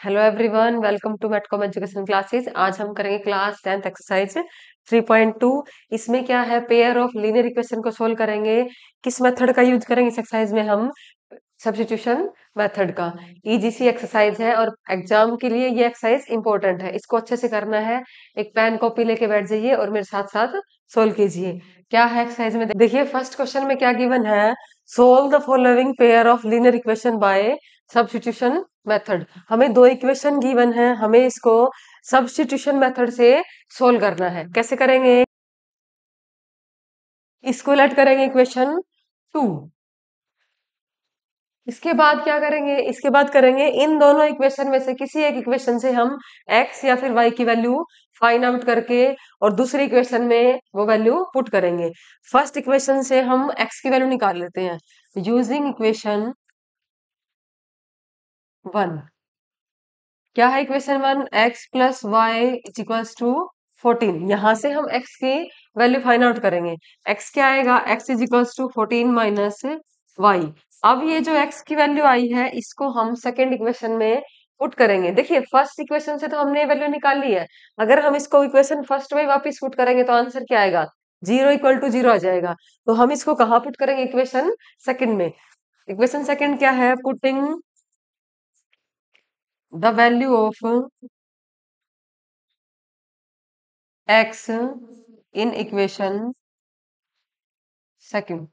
Hello everyone, welcome to मेटकॉम education classes. आज हम करेंगे क्लास 10th एक्सरसाइज 3.2। इसमें क्या है, पेयर ऑफ लीनियर इक्वेशन को सोल्व करेंगे। किस मेथड का यूज करेंगे इस एक्सरसाइज में? हम सब्स्टिट्यूशन मेथड का। इजी एक्सरसाइज है और एग्जाम के लिए ये एक्सरसाइज इंपॉर्टेंट है, इसको अच्छे से करना है। एक पेन कॉपी लेके बैठ जाइए और मेरे साथ साथ सोल्व कीजिए। क्या है एक्सरसाइज में, देखिए फर्स्ट क्वेश्चन में क्या गिवन है। Solve the following pair of linear equation by substitution method. हमें दो इक्वेशन गिवन है, हमें इसको सब्स्टिट्यूशन मेथड से सोल्व करना है। कैसे करेंगे? इसको लेट करेंगे इक्वेशन 2। इसके बाद क्या करेंगे? इसके बाद करेंगे इन दोनों इक्वेशन में से किसी एक इक्वेशन से हम x या फिर y की वैल्यू फाइंड आउट करके और दूसरी इक्वेशन में वो वैल्यू पुट करेंगे। फर्स्ट इक्वेशन से हम x की वैल्यू निकाल लेते हैं यूजिंग इक्वेशन 1। क्या है equation 1? x plus y is equals to 14। यहां से हम x की वैल्यू फाइंड आउट करेंगे। x क्या आएगा? x is equals to 14 minus y. अब ये जो x की वैल्यू आई है इसको हम सेकेंड इक्वेशन में पुट करेंगे। देखिए फर्स्ट इक्वेशन से तो हमने वैल्यू निकाल ली है, अगर हम इसको इक्वेशन फर्स्ट में वापस पुट करेंगे तो आंसर क्या आएगा? 0 = 0 आ जाएगा। तो हम इसको कहाँ पुट करेंगे? इक्वेशन सेकेंड में। इक्वेशन सेकेंड क्या है? Putting the value of x in equation second.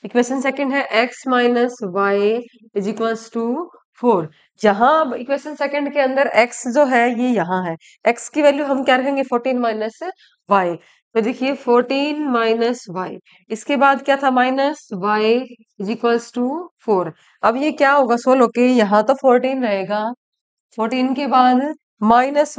Equation second है x minus y is equals to 4। जहां अब इक्वेशन सेकंड के अंदर x जो है ये यहाँ है, x की वैल्यू हम क्या रखेंगे? 14 माइनस वाई। तो देखिए 14 माइनस वाई, इसके बाद क्या था? Minus y is equals to 4। अब ये क्या होगा सोल्व होके? यहाँ तो 14 रहेगा, 14 के बाद माइनस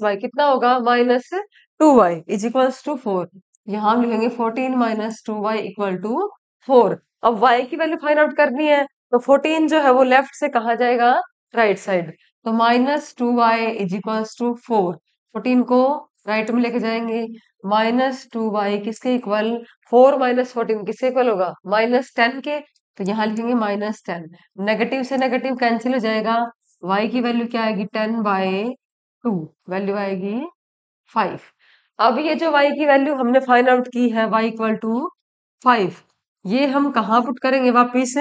वाई कितना होगा? -2y is equals to 4। यहाँ हम लिखेंगे 14 माइनस 2y इक्वल टू 4। अब y की वैल्यू फाइंड आउट करनी है, तो 14 जो है वो लेफ्ट से कहा जाएगा? Right side. तो -2y इज इक्वल्स टू 4। 14 को राइट में लेके जाएंगे। -2y किसके इक्वल? 4 माइनस 14 किसके इक्वल होगा? -10 के। तो यहाँ लिखेंगे -10। नेगेटिव से नेगेटिव कैंसिल हो जाएगा। y की वैल्यू क्या आएगी? 10/2 वैल्यू आएगी 5। अब ये जो y की वैल्यू हमने फाइंड आउट की है y इक्वल टू 5, ये हम कहाँ पुट करेंगे? वापिस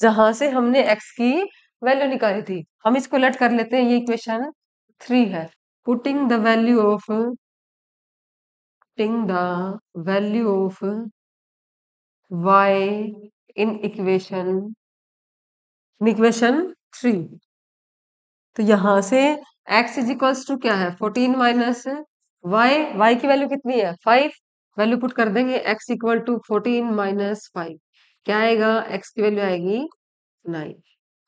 जहां से हमने x की वैल्यू निकाली थी, हम इसको लेट कर लेते हैं। ये इक्वेशन 3 है। Putting the value of y in equation 3। तो यहां से x इज इक्वल्स टू क्या है? 14 माइनस y की वैल्यू कितनी है? 5। वैल्यू पुट कर देंगे x इक्वल टू 14 माइनस 5। क्या आएगा? x की वैल्यू आएगी 9।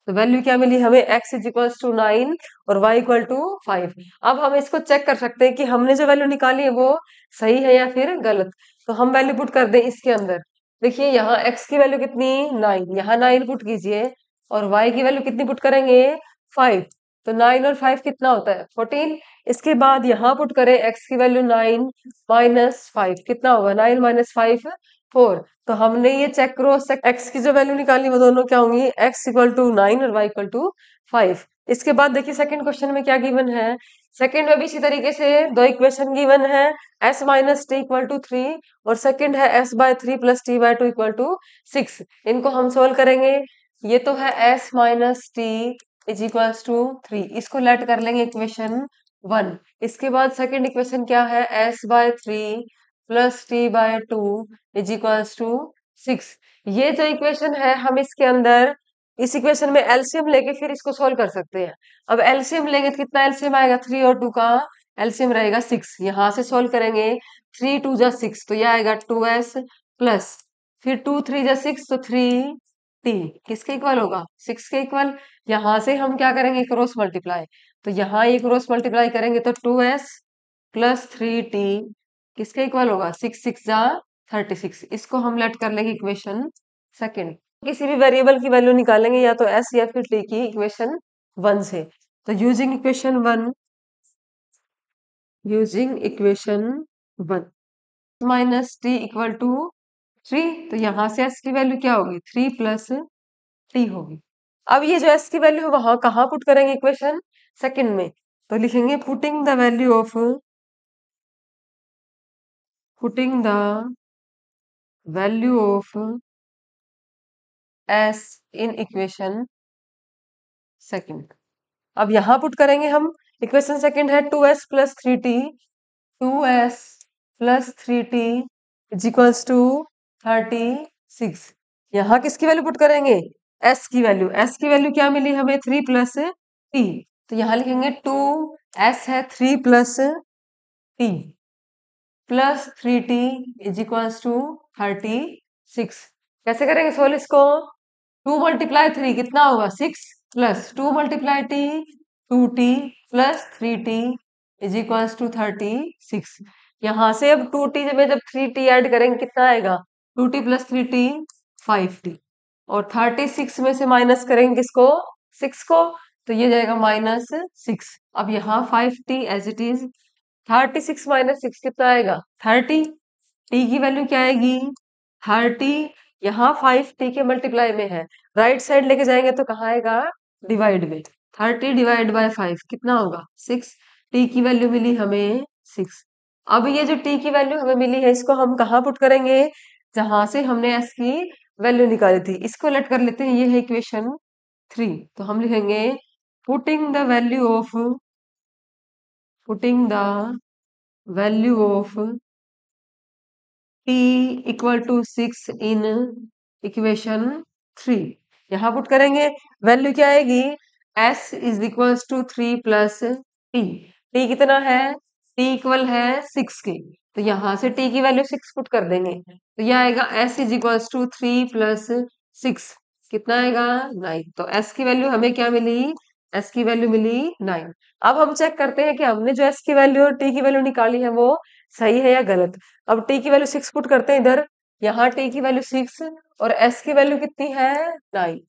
तो वैल्यू क्या मिली हमें? x इज इक्वल्स टू 9 और y इक्वल टू 5। अब हम इसको चेक कर सकते हैं कि हमने जो वैल्यू निकाली है वो सही है या फिर गलत। तो हम वैल्यू पुट कर दें इसके अंदर। देखिए यहाँ x की वैल्यू कितनी? 9, यहाँ 9 पुट कीजिए और y की वैल्यू कितनी पुट करेंगे? 5। तो 9 और 5 कितना होता है? 14। इसके बाद यहाँ पुट करें x की वैल्यू 9 माइनस 5 कितना होगा? 9 माइनस 5 4। तो हमने ये चेक क्रॉस चेक x की जो वैल्यू निकाली वो दोनों क्या होंगी? x इक्वल टू 9 और y इक्वल टू 5। इसके बाद देखिए सेकंड क्वेश्चन में क्या गिवन है। सेकंड में भी इसी तरीके से दो इक्वेशन गिवन है, s minus t equal to 3 और सेकंड है s/3 plus t/2 equal to 6। इनको हम सोल्व करेंगे। ये तो है s minus t is equals to 3, इसको लेट कर लेंगे इक्वेशन 1। इसके बाद सेकंड इक्वेशन क्या है? s/3 plus t/2 is equals to 6। ये जो इक्वेशन है हम इसके अंदर इस इक्वेशन में एलसीएम लेके फिर इसको सोल्व कर सकते हैं। अब एलसीएम लेंगे तो कितना एलसीएम आएगा? 3 और 2 का एलसीएम रहेगा 6। यहाँ से सोल्व करेंगे 3 2 जा 6, तो यह आएगा 2s प्लस फिर 2 3 जा 6 तो 3t किसके इक्वल होगा? 6 के इक्वल। यहाँ से हम क्या करेंगे? Cross multiply. तो यहाँ ये क्रॉस मल्टीप्लाई करेंगे तो 2s प्लस 3t किसके इक्वल होगा? 6 6 जा 36। इसको हम लेट कर लेंगे इक्वेशन सेकंड। किसी भी वेरिएबल की वैल्यू निकालेंगे या तो s या फिर t की इक्वेशन 1 से। तो using equation 1 minus t equal to 3। तो यहाँ से s की वैल्यू क्या होगी? 3 प्लस t होगी। अब ये जो s की वैल्यू है वहां कहाँ पुट करेंगे इक्वेशन सेकंड में, तो लिखेंगे putting the value of s in equation second. अब यहां पुट करेंगे हम, इक्वेशन सेकंड है 2s plus 3t, 2s plus 3t is equals to 36। यहाँ किसकी वैल्यू पुट करेंगे, s की वैल्यू। s की वैल्यू क्या मिली हमें, 3 प्लस t, तो यहाँ लिखेंगे 2s है 3 plus t plus 3t is equals to 36। कैसे करेंगे सोल्व इसको, 2 मल्टीप्लाई 3 कितना होगा 6, plus 2 multiply t 2t plus 3t is equals to 36। यहाँ से अब 2t में जब 3t ऐड करेंगे कितना आएगा, 2t प्लस 3t 5t, और 36 में से माइनस करेंगे किसको, 6 को, तो ये जाएगा -6। अब यहाँ 5t as it is, 36 minus 6 कितना आएगा 30, t की वैल्यू क्या आएगी 30, यहाँ 5t के मल्टीप्लाई में है, राइट साइड लेके जाएंगे तो कहाँ आएगा, डिवाइड में, 30 डिवाइड बाय 5 कितना होगा 6, t की वैल्यू मिली हमें 6। अब ये जो t की वैल्यू हमें मिली है इसको हम कहाँ पुट करेंगे, जहां से हमने s की वैल्यू निकाली थी, इसको लेट कर लेते हैं, ये है इक्वेशन 3। तो हम लिखेंगे putting the value of t equal to 6 in equation 3। यहाँ पुट करेंगे, वैल्यू क्या आएगी, s is equals to 3 plus t कितना है, t इक्वल है 6 के, तो यहाँ से t की वैल्यू 6 पुट कर देंगे, तो यह आएगा s is equals to 3 plus 6 कितना आएगा 9। तो s की वैल्यू हमें क्या मिली, s की वैल्यू मिली 9। अब हम चेक करते हैं कि हमने जो s की वैल्यू और t की वैल्यू निकाली है वो सही है या गलत। अब t की वैल्यू 6 पुट करते हैं इधर, यहाँ t की वैल्यू 6 और s की वैल्यू कितनी है 9,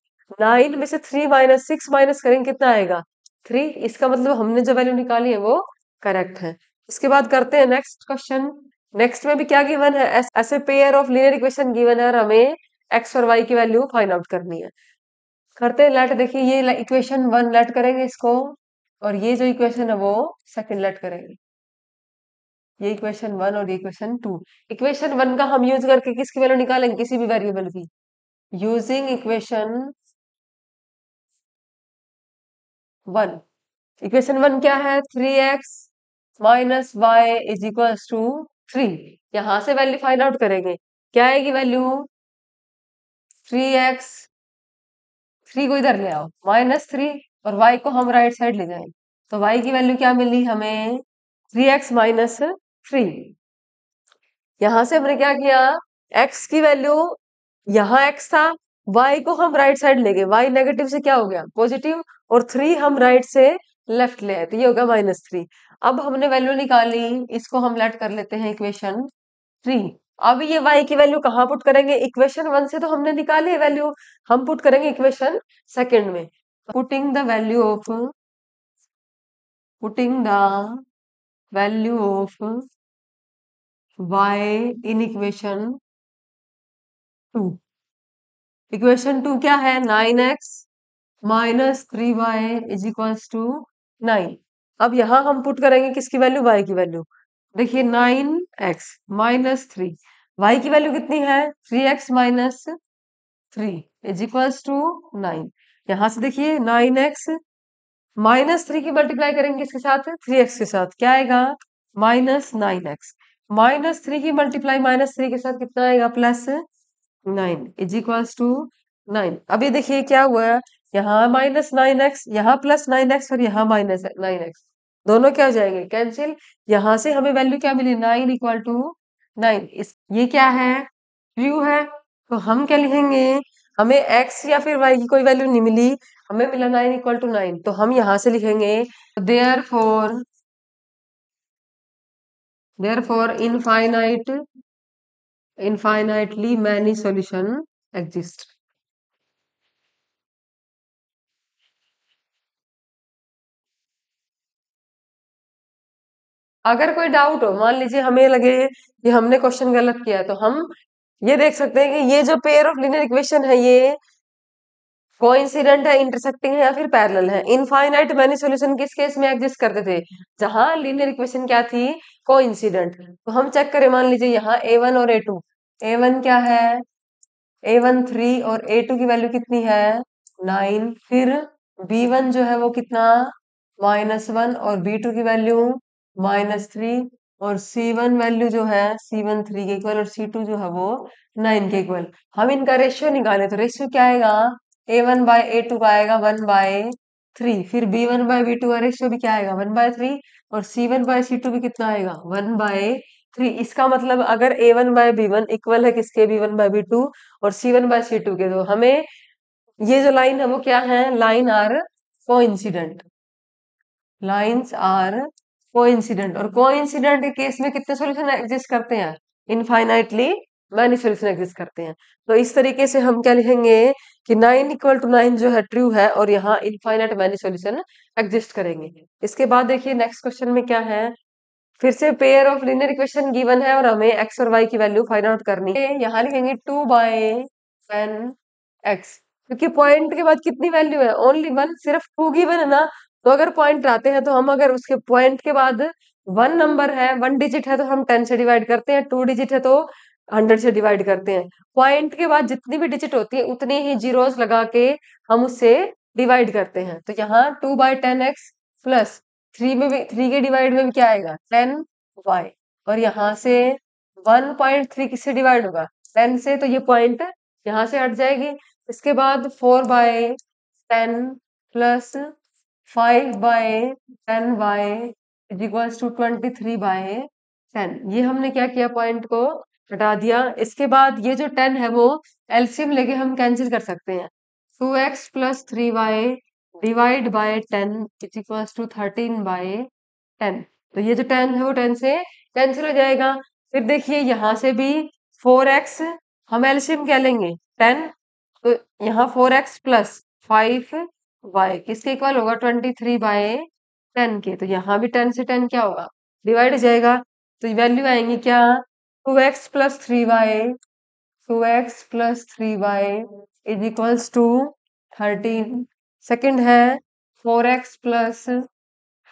9 में से 3 माइनस 6 माइनस करेंगे कितना आएगा 3, इसका मतलब हमने जो वैल्यू निकाली है वो करेक्ट है। इसके बाद करते हैं नेक्स्ट क्वेश्चन। नेक्स्ट में भी क्या गिवन है, ऐसे pair of linear equation given है और हमें x और y की वैल्यू फाइंड आउट करनी है। करते हैं लेट, देखिए ये इक्वेशन 1 लेट करेंगे इसको, और ये जो इक्वेशन है वो सेकंड लेट करेंगे, ये इक्वेशन 1 और ये इक्वेशन 2। इक्वेशन 1 का हम यूज करके किसकी वैल्यू निकालेंगे, किसी भी वेरिएबल की, यूजिंग इक्वेशन 1। इक्वेशन 1 क्या है, 3x minus y is equals to 3। यहां से वैल्यू फाइंड आउट करेंगे, क्या आएगी वैल्यू 3x, 3 को इधर ले आओ -3, और y को हम राइट साइड ले जाएंगे, तो y की वैल्यू क्या मिली हमें 3x माइनस 3। यहां से हमने क्या किया, x की वैल्यू यहाँ x था, y को हम राइट साइड ले गए, y नेगेटिव से क्या हो गया पॉजिटिव, और 3 हम राइट से लेफ्ट ले आए, तो ये होगा -3। अब हमने वैल्यू निकाली, इसको हम लेट कर लेते हैं इक्वेशन 3। अब ये y की वैल्यू कहाँ पुट करेंगे, इक्वेशन 1 से तो हमने निकाली है वैल्यू, हम पुट करेंगे इक्वेशन सेकंड में। Putting the value of y in equation 2। Equation 2 क्या है, 9x minus 3y is equals to 9। अब यहाँ हम पुट करेंगे किसकी वैल्यू, y की वैल्यू। देखिए 9x माइनस 3, y की वैल्यू कितनी है 3x minus 3 is equals to 9। यहाँ से देखिए 9x -3 की मल्टीप्लाई करेंगे इसके साथ 3x के साथ, क्या आएगा -9x, -3 की मल्टीप्लाई -3 के साथ कितना आएगा +9 इज इक्वल्स टू 9। अब ये देखिए क्या हुआ है, यहाँ -9x, यहाँ +9x और यहाँ -9x, दोनों क्या हो जाएंगे कैंसिल। यहाँ से हमें वैल्यू क्या मिली 9 इक्वल टू 9, इस ये क्या है ट्रू है, तो हम क्या लिखेंगे, हमें x या फिर y की कोई वैल्यू नहीं मिली, हमें मिला 9 इक्वल टू 9, तो हम यहाँ से लिखेंगे therefore infinitely many solution exist. अगर कोई डाउट हो, मान लीजिए हमें लगे कि हमने क्वेश्चन गलत किया, तो हम ये देख सकते हैं कि ये जो पेयर ऑफ लीनियर इक्वेशन है ये कोइंसिडेंट है, इंटरसेक्टिंग है या फिर पैरेलल है। इनफाइनाइट मैनी सॉल्यूशन किस केस में एग्जिस्ट करते थे? जहां लीनियर इक्वेशन क्या थी? कोइंसिडेंट। तो हम चेक करें, मान लीजिए यहाँ A1 और A2। A1 क्या है? A1 3 और A2 की वैल्यू कितनी है? 9। फिर B1 जो है वो कितना? -1 और B2 की वैल्यू -3 और C1 वैल्यू जो है C1 3 के इक्वल और C2 जो है वो 9 के इक्वल। हम इनका रेशियो निकालें तो रेशियो क्या आएगा? A1 बाय A2 का आएगा 1/3। फिर B1 बाय B2 का रेशियो भी क्या आएगा? 1/3 और C1 बाय C2 भी कितना आएगा? 1/3। इसका मतलब अगर A1 बाय B1 इक्वल है किसके? B1 बाय B2 और C1 बाय C2 के, तो हमें ये जो लाइन है वो क्या है? Line are coincident. Lines are coincident. और कोइंसिडेंट के केस में कितने सॉल्यूशन एग्जिस्ट करते हैं? इनफाइनाइटली मैनी सॉल्यूशन एग्जिस्ट करते हैं। तो इस तरीके से हम क्या लिखेंगे कि 9 = 9 जो है ट्रू है और यहाँ इनफाइनाइट मैनी सॉल्यूशन एग्जिस्ट करेंगे। इसके बाद देखिए नेक्स्ट क्वेश्चन में क्या है। फिर से pair of linear equation given है और हमें x और y की वैल्यू फाइंड आउट करनी है। यहाँ लिखेंगे 2/10x, क्योंकि पॉइंट के बाद कितनी वैल्यू है? ओनली 1। सिर्फ 2 गिवन है ना, तो अगर पॉइंट आते हैं तो हम अगर उसके पॉइंट के बाद 1 नंबर है, 1 डिजिट है तो हम 10 से डिवाइड करते हैं, 2 डिजिट है तो 100 से डिवाइड करते हैं। पॉइंट के बाद जितनी भी डिजिट होती है उतनी ही जीरोस लगा के हम उससे डिवाइड करते हैं। तो यहाँ 2/10x प्लस 3 में भी 3 के डिवाइड में भी क्या आएगा? 10y। और यहाँ से 1.3 किससे डिवाइड होगा? 10 से, तो ये पॉइंट यहाँ से हट जाएगी। इसके बाद 4/10 plus 5/10y is equals to 23/10। ये हमने क्या किया? पॉइंट को हटा दिया। इसके बाद ये जो 10 है वो एलसीएम लेके हम कैंसिल कर सकते हैं। 2x plus 3y divide by 10 is equals to 13/10। तो ये जो 10 है वो 10 से कैंसिल हो जाएगा। फिर देखिए यहाँ से भी 4x, हम एलसीएम क्या लेंगे? 10। तो यहाँ 4x प्लस 5y किसके इक्वल होगा? 23/10 के। तो यहाँ भी 10 से 10 क्या होगा? डिवाइड हो जाएगा। तो वैल्यू आएंगी क्या? 2x plus 3y 2x plus 3y is equals to 13। Second है 4x plus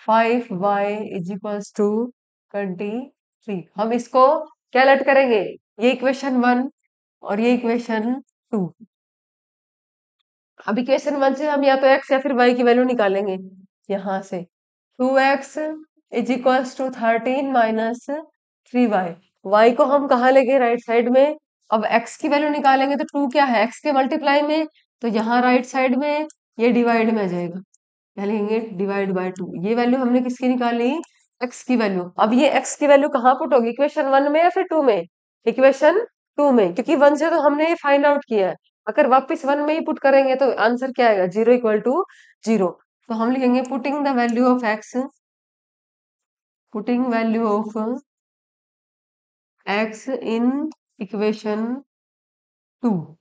5y is equals to 23। हम इसको क्या लेट करेंगे? ये इक्वेशन 1 और ये इक्वेशन 2। अब इक्वेशन 1 से हम या तो x या फिर y की वैल्यू निकालेंगे। यहाँ से 2x is equals to 13 minus 3y। y को हम कहाँ लेंगे? राइट साइड में। अब x की वैल्यू निकालेंगे तो 2 क्या है? x के मल्टीप्लाई में, तो यहाँ राइट साइड में ये डिवाइड में आ जाएगा। क्या लिखेंगे? Divide by 2। ये वैल्यू हमने किसकी निकाली? x की वैल्यू। अब ये x की वैल्यू कहाँ पुट होगी? इक्वेशन 1 में या फिर 2 में? इक्वेशन 2 में, क्योंकि 1 से तो हमने ये फाइंड आउट किया है। अगर वापस 1 में ही पुट करेंगे तो आंसर क्या आएगा? 0 = 0। तो हम लिखेंगे putting the value of x, putting value of x in equation 2।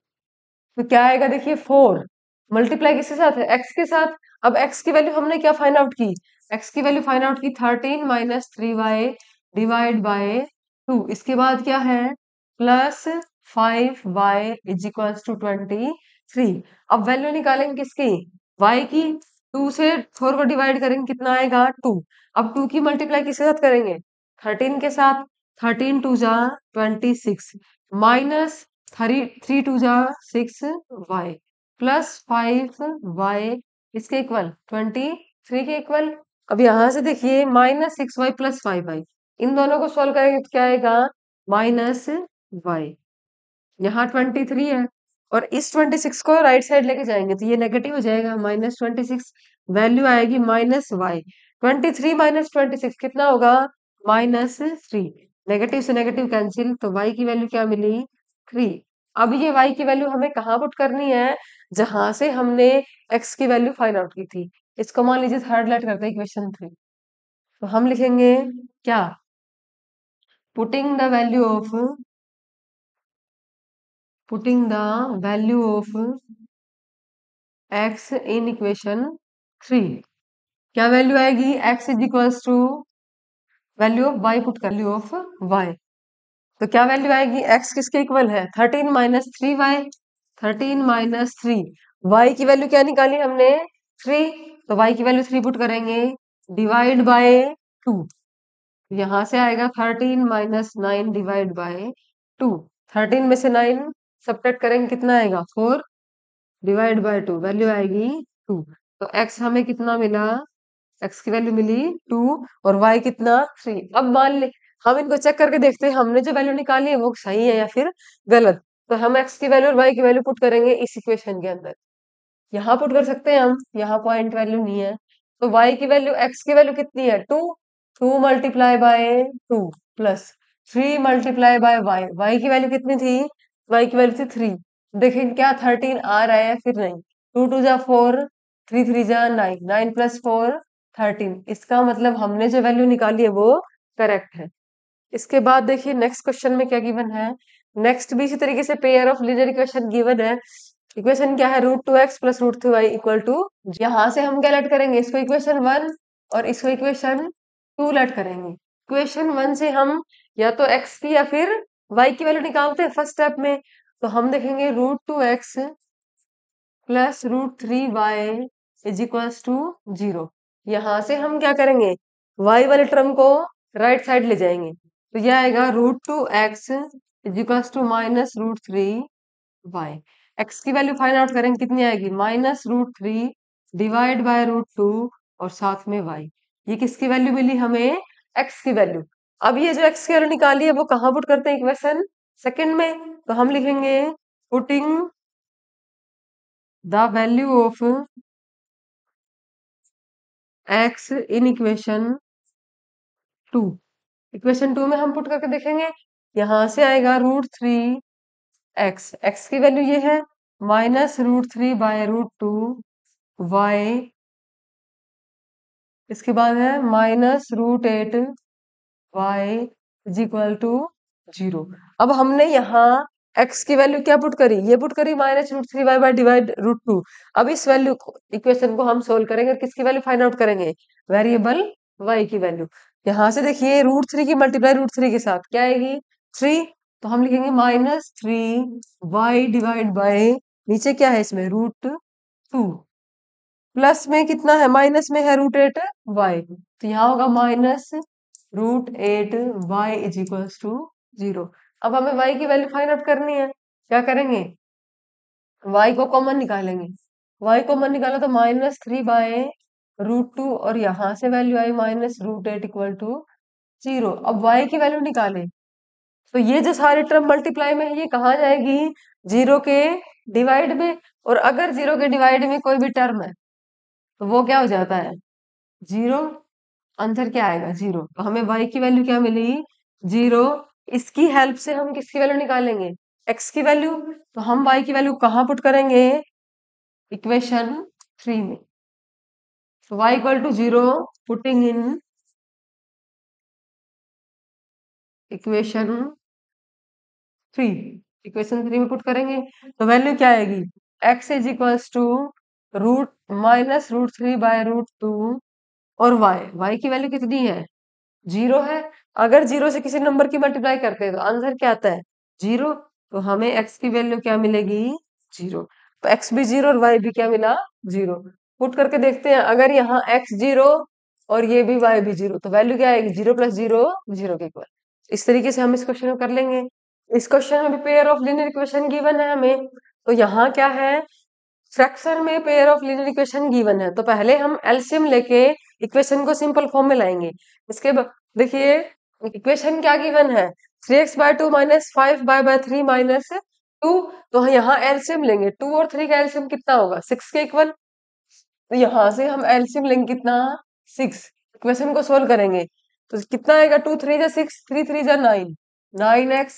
तो क्या आएगा? देखिए 4 मल्टीप्लाई किसके साथ है? x के साथ। अब x की वैल्यू हमने क्या फाइंड आउट की? x की वैल्यू फाइंड आउट की 13 माइनस 3y डिवाइड बाय 2। इसके बाद क्या है? Plus 5y is equals to 23। अब वैल्यू निकालेंगे किसकी? y की। 2 से 4 को डिवाइड करेंगे, कितना आएगा? 2। अब 2 की मल्टीप्लाई किसके साथ करेंगे? 13 के साथ। 13 2 जा 26 माइनस 3 2 जा 6y प्लस 5y इसके इक्वल 23 के इक्वल। अब यहाँ से देखिए -6y प्लस 5y, इन दोनों को सॉल्व करेंगे तो क्या आएगा? -y। यहाँ 23 है और इस 26 को राइट साइड लेके जाएंगे तो ये नेगेटिव हो जाएगा। -26 वैल्यू आएगी -y। 23 माइनस 26 कितना होगा? -3। नेगेटिव से नेगेटिव कैंसिल, तो y की वैल्यू क्या मिली? 3। अब ये y की वैल्यू हमें कहाँ पुट करनी है? जहां से हमने x की वैल्यू फाइंड आउट की थी। इसको मान लीजिए थर्ड लेट करते हैं इक्वेशन 3। तो हम लिखेंगे क्या? Putting the value of putting the value of x in equation 3। क्या वैल्यू आएगी? x is equals to value of y put कर, वैल्यू ऑफ y। तो क्या वैल्यू आएगी? x किसके इक्वल है? 13 माइनस 3y। 13 माइनस 3 y की वैल्यू क्या निकाली हमने 3, तो y की वैल्यू 3 पुट करेंगे, डिवाइड बाय 2, यहाँ से आएगा 13 माइनस 9 डिवाइड बाय 2। 13 में से 9 सब्ट्रैक्ट करेंगे, कितना आएगा 4, डिवाइड बाय 2, वैल्यू आएगी 2। तो x हमें कितना मिला, x की वैल्यू मिली 2 और y कितना 3। अब मान ले हम इनको चेक करके देखते हैं हमने जो वैल्यू निकाली है वो सही है या फिर गलत। तो हम x की वैल्यू और y की वैल्यू पुट करेंगे इस इक्वेशन के अंदर, यहाँ पुट कर सकते हैं हम, यहाँ पॉइंट वैल्यू नहीं है। तो y की वैल्यू, x की वैल्यू कितनी है 2, 2 multiply by 2 plus 3 multiply by y की वैल्यू कितनी थी, y की वैल्यू थी 3। देखें क्या 13 आ रहा है या फिर नहीं, 2 2 जा 4, 3 3 जा 9, 9 प्लस 4 13। इसका मतलब हमने जो वैल्यू निकाली है वो करेक्ट है। इसके बाद देखिए नेक्स्ट क्वेश्चन में क्या गिवन है। नेक्स्ट भी इसी तरीके से pair of linear equation given है। इक्वेशन क्या है, √2x plus √3y equal to, यहाँ से हम क्या लेट करेंगे, इसको इक्वेशन 1 और इसको इक्वेशन 2 लेट करेंगे। इक्वेशन 1 से हम या तो x की या फिर y की वैल्यू निकालते हैं फर्स्ट स्टेप में। तो हम देखेंगे √2x plus √3y is equals to 0। यहाँ से हम क्या करेंगे, y वाले टर्म को राइट साइड ले जाएंगे, तो यह आएगा √2x is equals to minus √3y। x की वैल्यू फाइंड आउट करेंगे, कितनी आएगी -√3 डिवाइड बाय √2 और साथ में y। ये किसकी वैल्यू मिली हमें, x की वैल्यू। अब ये जो x की वैल्यू निकाली है वो कहाँ पुट करते हैं, इक्वेशन सेकंड में। तो हम लिखेंगे putting the value of x in equation 2। Equation 2 में हम पुट करके देखेंगे, यहाँ से आएगा √3x, x की वैल्यू ये है -√3 बाय √2 y, इसके बाद है -√8 y इज इक्वल टू 0। अब हमने यहाँ x की वैल्यू क्या पुट करी, ये पुट करी -√3y बाय डिवाइड √2। अब इस वैल्यू को, इक्वेशन को हम सोल्व करेंगे और किसकी वैल्यू फाइंड आउट करेंगे, वेरिएबल y की वैल्यू। यहाँ से देखिए √3 की मल्टीप्लाई √3 के साथ क्या आएगी 3, तो हम लिखेंगे -3y डिवाइड बाय, नीचे क्या है इसमें √2, प्लस में कितना है, माइनस में है √8y, तो यहाँ होगा -√8y इज इक्वल्स टू 0। अब हमें y की वैल्यू फाइंड आउट करनी है, क्या करेंगे, y को कॉमन निकालेंगे। y कॉमन निकाला तो -3 बाय √2 और यहाँ से वैल्यू आई -√8 इक्वल टू 0। अब y की वैल्यू निकालें, तो ये जो सारे टर्म मल्टीप्लाई में है ये कहाँ जाएगी, 0 के डिवाइड में। और अगर 0 के डिवाइड में कोई भी टर्म है तो वो क्या हो जाता है 0, आंसर क्या आएगा 0। तो हमें y की वैल्यू क्या मिली 0। इसकी हेल्प से हम किसकी वैल्यू निकालेंगे, x की वैल्यू। तो हम y की वैल्यू कहाँ पुट करेंगे, इक्वेशन 3 में। तो y equal to 0 putting in equation 3, equation 3 में पुट करेंगे तो वैल्यू क्या आएगी, x is equals to -√3 by √2 और y की वैल्यू कितनी है 0 है। अगर 0 से किसी नंबर की मल्टीप्लाई करते हैं तो आंसर क्या आता है 0। तो हमें x की वैल्यू क्या मिलेगी 0। तो x भी 0 और y भी क्या मिला 0। पुट करके देखते हैं, अगर यहाँ x 0 और ये भी y भी 0 तो वैल्यू क्या आएगी 0 + 0 0 के इक्वल। इस तरीके से हम इस क्वेश्चन को कर लेंगे। इस क्वेश्चन में भी pair of linear equation given है हमें। तो यहाँ क्या है, फ्रैक्शन में pair of linear equation given है, तो पहले हम एलसीएम लेके इक्वेशन को सिंपल फॉर्म में लाएंगे। इसके बाद देखिए इक्वेशन क्या गिवन है, 3x/2 - 5y/3 - 2। तो यहाँ एलसीएम लेंगे, 2 और 3 का एलसीएम कितना होगा 6 के इक्वल। तो यहाँ से हम एलसीएम लेंगे कितना 6, इक्वेशन को सोल्व करेंगे तो कितना आएगा 2 3 जा 6, 3 3 जा 9, 9x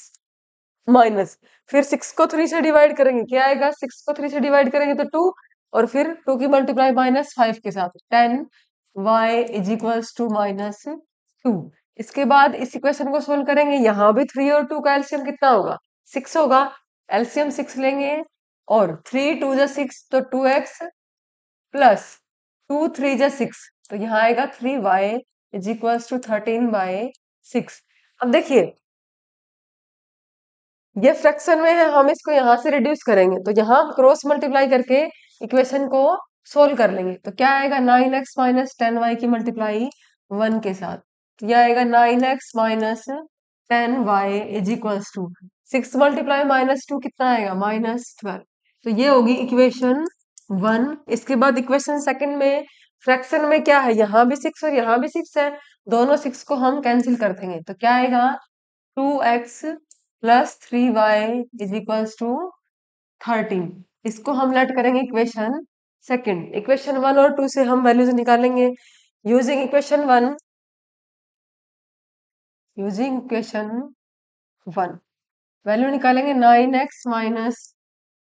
माइनस, फिर 6 को 3 से डिवाइड करेंगे क्या आएगा, 6 को 3 से डिवाइड करेंगे तो 2, और फिर 2 की मल्टीप्लाई -5 के साथ 10y इज इक्वल्स टू -2। इसके बाद इस इक्वेशन को सोल्व करेंगे, यहाँ भी 3 और 2 का एलसीएम कितना होगा 6 होगा, एलसीएम 6 लेंगे और 3 2 जा 6 तो 2x प्लस 2 3 जा 6, तो यहाँ आएगा 3y इज इक्वल्स टू 13/6। अब देखिए ये फ्रैक्शन में है, हम इसको यहाँ से रिड्यूस करेंगे तो यहाँ क्रॉस मल्टीप्लाई करके इक्वेशन को सोल्व कर लेंगे। तो क्या आएगा 9x माइनस 10y की मल्टीप्लाई 1 के साथ, तो यह आएगा 9x minus 10y is equals to 6 multiply -2 कितना आएगा -12। तो ये होगी इक्वेशन 1। इसके बाद इक्वेशन सेकंड में फ्रैक्शन में क्या है, यहाँ भी 6 और यहाँ भी 6 है, दोनों 6 को हम कैंसिल कर देंगे। तो क्या आएगा 2x plus 3y is equals to 13। इसको हम लेट करेंगे इक्वेशन सेकंड। इक्वेशन 1 और 2 से हम वैल्यूज निकालेंगे using equation 1। Using equation 1 value निकालेंगे 9x minus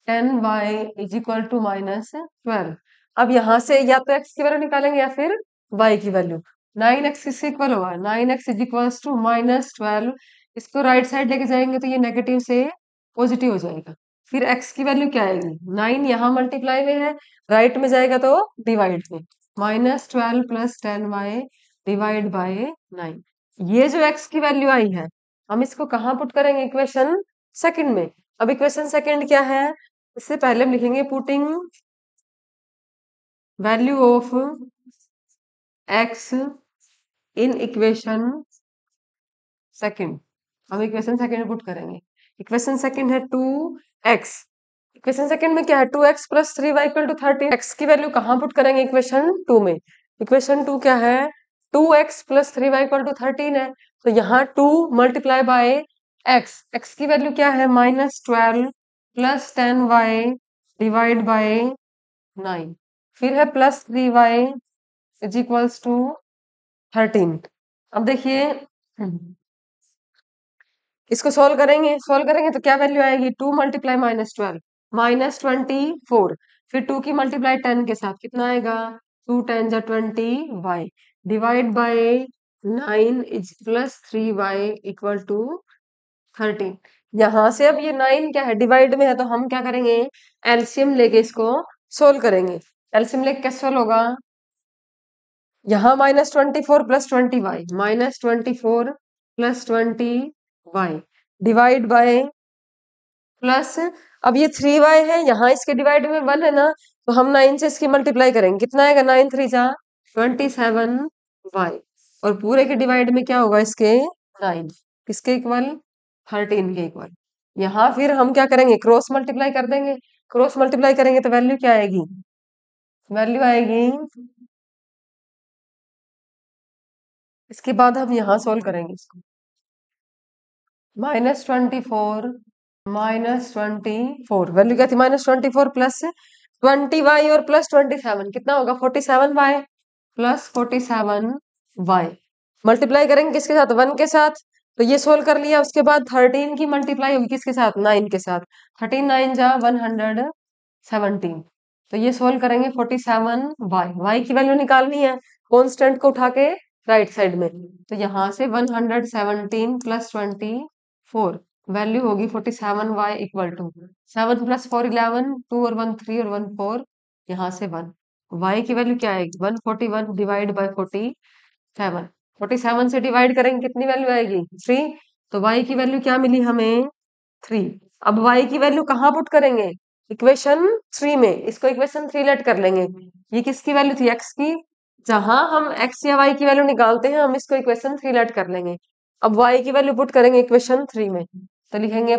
10y is equal to -12। अब यहाँ से या तो x की वैल्यू निकालेंगे या फिर y की वैल्यू। 9x किससे इक्वल होगा, 9x इज इक्वल टू -12। इसको राइट साइड लेके जाएंगे तो ये नेगेटिव से पॉजिटिव हो जाएगा। फिर x की वैल्यू क्या आएगी, 9 यहाँ मल्टीप्लाई में है, राइट में जाएगा तो डिवाइड में, -12 प्लस 10y डिवाइड बाय 9। ये जो x की वैल्यू आई है हम इसको कहाँ पुट करेंगे, इक्वेशन सेकंड में। अब इक्वेशन सेकंड क्या है, इससे पहले हम लिखेंगे putting value of x in equation second. हम इक्वेशन सेकंड पुट करेंगे। इक्वेशन सेकंड है 2x। इक्वेशन सेकंड में क्या है 2x plus 3y equal to 13। x की वैल्यू कहाँ पुट करेंगे, इक्वेशन 2 में। इक्वेशन 2 क्या है 2x plus 3y equal to 13 है, तो यहाँ 2 मल्टीप्लाई बाय x। x की वैल्यू क्या है -12 प्लस 10y डिवाइड बाय 9। फिर है plus 3y is equals to 13। अब देखिए इसको सोल्व करेंगे तो क्या वैल्यू आएगी 2 मल्टीप्लाई -12 -24। फिर 2 की मल्टीप्लाई 10 के साथ कितना आएगा 2 10 जा 20y divide by 9 is plus 3y equal to 13। यहाँ से अब ये 9 क्या है डिवाइड में है, तो हम क्या करेंगे एलसीएम लेके इसको सोल्व करेंगे। एलसीएम लेके कैसे सोल्व होगा, यहाँ -24 plus 20y -24 plus 20y divide bye plus, अब ये 3y है, यहाँ इसके डिवाइड में 1 है ना, तो हम 9 से इसकी मल्टीप्लाई करेंगे, कितना आएगा 9 3 जा 27y और पूरे के डिवाइड में क्या होगा इसके 9, किसके इक्वल 13 के इक्वल। यहाँ फिर हम क्या करेंगे क्रॉस मल्टीप्लाई कर देंगे। क्रॉस मल्टीप्लाई करेंगे तो वैल्यू क्या आएगी, वैल्यू आएगी, इसके बाद हम यहाँ सोल्व करेंगे इसको -24 -24 वैल्यू क्या थी -24 प्लस 20y और प्लस 27 कितना होगा 47y प्लस 47y मल्टीप्लाई करेंगे किसके साथ 1 के साथ, तो ये सोल्व कर लिया। उसके बाद 13 की मल्टीप्लाई होगी किसके साथ 9 के साथ, 13 9 जा 117। तो ये सोल्व करेंगे 47y, y की वैल्यू निकालनी है कांस्टेंट को उठा के राइट साइड में, तो यहाँ से 117 प्लस 24 वैल्यू होगी 47y इक्वल टू 7 प्लस 4 11 2 और 1 3 और 1 4 यहाँ से 1। y की वैल्यू क्या आएगी 141 डिवाइड बाय 47। 47 से डिवाइड करेंगे कितनी वैल्यू आएगी 3, तो y की वैल्यू क्या मिली हमें 3। अब y की वैल्यू कहाँ पुट करेंगे इक्वेशन 3 में, इसको इक्वेशन 3 लेट कर लेंगे। ये किसकी वैल्यू थी x की, जहां हम x या y की वैल्यू निकालते हैं हम इसको इक्वेशन 3 लेट कर लेंगे। अब y की वैल्यू पुट करेंगे इक्वेशन 3 में, तो लिखेंगे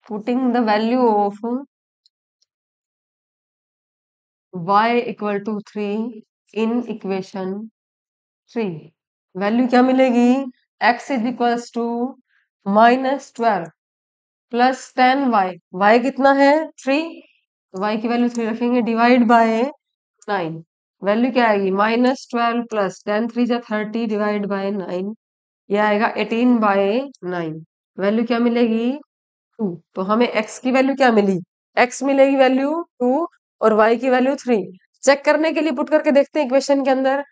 putting the value of y equal to 3 in equation 3। Value क्या मिलेगी x is equals to -12 plus 10y, y कितना है 3, y की वैल्यू 3 रखेंगे डिवाइड बाय 9। वैल्यू क्या आएगी -12 प्लस 10 3 जा 30 डिवाइड बाय 9, ये आएगा 18 बाय 9। वैल्यू क्या मिलेगी 2। तो हमें x की वैल्यू क्या मिली, x मिलेगी वैल्यू 2 और y की वैल्यू 3। चेक करने के लिए पुट करके देखते हैं इक्वेशन के अंदर,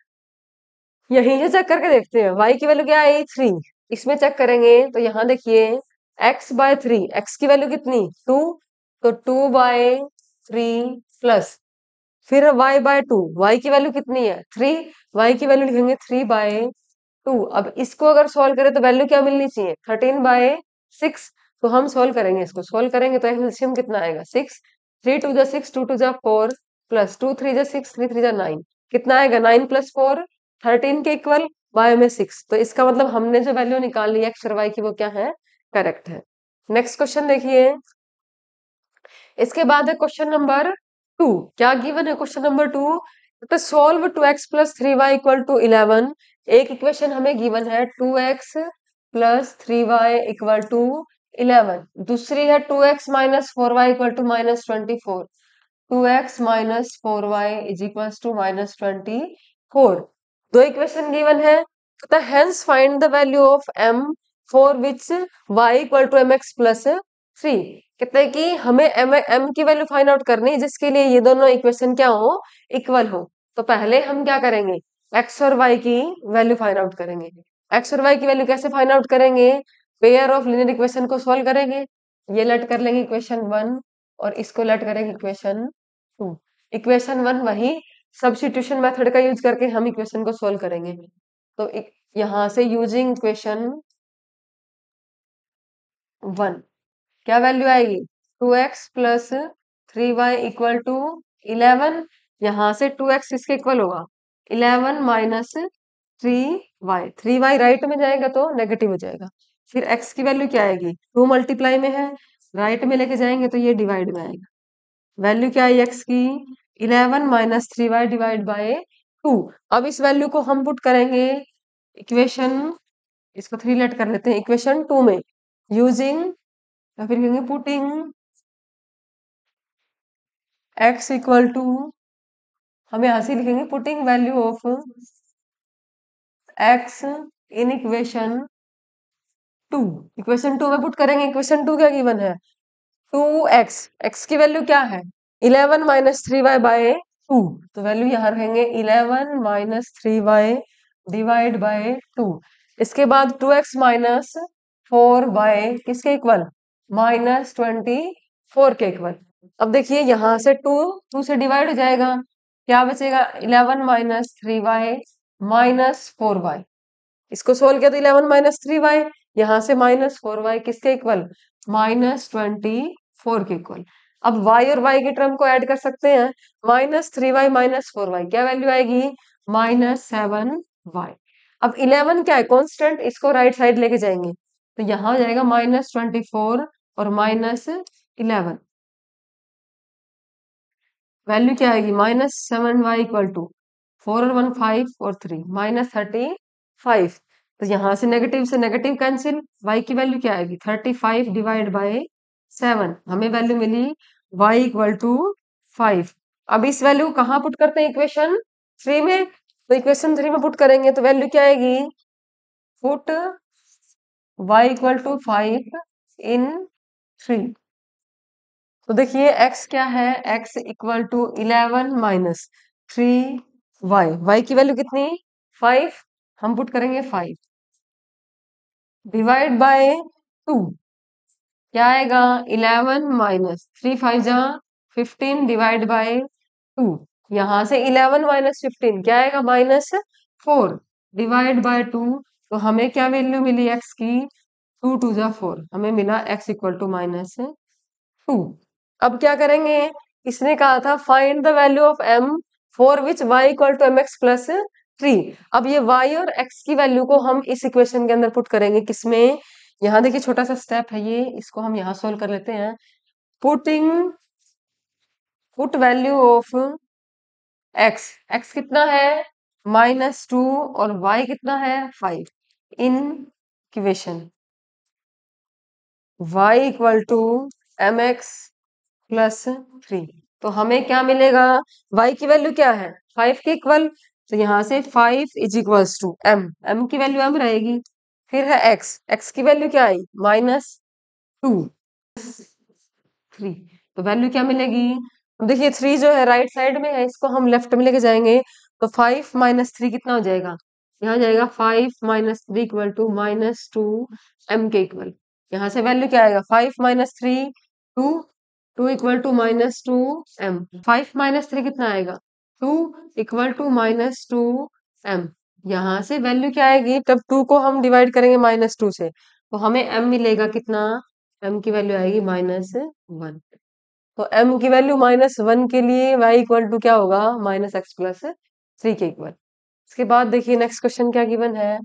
यहीं से चेक करके देखते हैं y की वैल्यू क्या आई 3। इसमें चेक करेंगे तो यहाँ देखिए x बाय 3, x की वैल्यू कितनी 2, तो 2 बाय 3 प्लस फिर y बाय 2, y की वैल्यू कितनी है 3, y की वैल्यू लिखेंगे 3 बाय 2। अब इसको अगर सॉल्व करें तो वैल्यू क्या मिलनी चाहिए 13 बाय 6, तो हम सोल्व करेंगे, इसको सोल्व करेंगे तो एलसीएम कितना आएगा 6, 3 टू जा 6, 2 टू जा 4 प्लस 2 3 जा 6, 3 3 जा 9, कितना आएगा 9 प्लस 4 13 के इक्वल, y में 6। तो इसका मतलब हमने जो वैल्यू निकाल ली एक्स और वाई की वो क्या है, करेक्ट है। नेक्स्ट क्वेश्चन देखिए, इसके बाद है क्वेश्चन नंबर 2। क्या गिवन है क्वेश्चन नंबर 2, तो solve 2x plus 3y equal to 11। एक इक्वेशन हमें गिवन है 2x plus 3y equal to 11, दूसरी है 2x minus 4y equal to minus 24, 2x minus 4y is equal to minus 24। दो equation given है, तो hence find the value of m for which y equal to mx plus 3। कहते हैं कि हमें m की वैल्यू फाइंड आउट करनी है जिसके लिए ये दोनों इक्वेशन क्या हो, इक्वल हो। तो पहले हम क्या करेंगे, x और y की वैल्यू फाइंड आउट करेंगे। x और y की वैल्यू कैसे फाइंड आउट करेंगे, पेयर ऑफ लीनियर इक्वेशन को सॉल्व करेंगे। ये लेट कर लेंगे इक्वेशन 1 और इसको लेट करेंगे इक्वेशन 2। इक्वेशन 1 वही सब्स्टिट्यूशन मेथड का यूज करके हम इक्वेशन को सोल्व करेंगे। तो यहां से यूजिंग इक्वेशन 1 क्या वैल्यू आएगी, 2x plus 3y equal to 11। यहां से 2x इसके इक्वल होगा 11 माइनस 3y, 3y राइट में जाएगा तो नेगेटिव हो जाएगा। फिर x की वैल्यू क्या आएगी, 2 मल्टीप्लाई में है, राइट में लेके जाएंगे तो ये डिवाइड में आएगा। वैल्यू क्या है x की, 11 माइनस 3y डिवाइड बाय 2। अब इस वैल्यू को हम पुट करेंगे इक्वेशन, इसको 3 लेट कर लेते हैं इक्वेशन 2 में यूजिंग, या फिर कहेंगे पुटिंग x इक्वल टू, हम यहां से लिखेंगे putting value of x in equation 2। Equation 2 में पुट करेंगे, इक्वेशन 2 क्या गिवन है, 2x, x की वैल्यू क्या है 11 माइनस 3y बाय 2। तो वैल्यू यहाँ रहेंगे 11 माइनस 3y डिवाइड बाय 2। इसके बाद 2x माइनस 4 बाय किसके इक्वल, माइनस 24 के इक्वल। अब देखिए यहां से 2 से डिवाइड हो जाएगा, क्या बचेगा 11 माइनस 3y माइनस 4y। इसको सोल्व किया तो 11 माइनस 3y, यहां से माइनस 4y किसके इक्वल, माइनस 24 के इक्वल। अब y और y के टर्म को ऐड कर सकते हैं, माइनस 3y माइनस 4y क्या वैल्यू आएगी, माइनस 7y। अब 11 क्या है कांस्टेंट, इसको राइट साइड लेके जाएंगे तो यहां हो जाएगा माइनस 24 और माइनस 11, वैल्यू क्या आएगी माइनस 7y इक्वल टू 4 और 1 5 और 3 माइनस 35। तो यहां से नेगेटिव कैंसिल, y की वैल्यू क्या आएगी 35 डिवाइड बाय 7, हमें वैल्यू मिली y इक्वल टू 5। अब इस वैल्यू को कहाँ पुट करते हैं, इक्वेशन 3 में। तो इक्वेशन 3 में पुट करेंगे तो वैल्यू क्या आएगी, put y equal to 5 in 3। तो देखिए x क्या है, x equal to 11 minus 3y, y की वैल्यू कितनी 5, हम पुट करेंगे 5 डिवाइड बाय 2, क्या आएगा 11 माइनस 3 5 जा 15 डिवाइड बाय 2। यहां से 11 माइनस 15 क्या आएगा माइनस 4 डिवाइड बाय 2। तो हमें क्या वैल्यू मिली x की, 2 2 जा 4, हमें मिला x इक्वल टू माइनस 2। अब क्या करेंगे, इसने कहा था find the value of m for which y equal to mx plus 3। अब ये y और x की वैल्यू को हम इस इक्वेशन के अंदर पुट करेंगे, किसमें, यहाँ देखिए छोटा सा स्टेप है ये, इसको हम यहाँ सोल्व कर लेते हैं। Putting, put value of x, x कितना है -2 और y कितना है 5 in equation y equal to mx plus 3। तो हमें क्या मिलेगा, y की वैल्यू क्या है 5 के इक्वल, तो यहां से 5 इज इक्वल्स टू m की वैल्यू m रहेगी। फिर है x की वैल्यू क्या आई -2 3, तो वैल्यू क्या मिलेगी, अब देखिए 3 जो है राइट साइड में है, इसको हम लेफ्ट में लेके जाएंगे तो 5 माइनस 3 कितना हो जाएगा, यहाँ जाएगा 5 माइनस 3 इक्वल टू -2 m के इक्वल। यहाँ से वैल्यू क्या आएगा 5 minus 3 2, 2 equal to -2 m, 5 minus 3 कितना आएगा 2 इक्वल टू -2 m। यहाँ से वैल्यू क्या आएगी, तब 2 को हम डिवाइड करेंगे -2 से तो हमें m मिलेगा कितना m की वैल्यू आएगी -1। तो m की वैल्यू -1 के लिए y इक्वल टू क्या होगा, -x+3 के इक्वल। इसके बाद देखिए नेक्स्ट क्वेश्चन क्या गिवन है।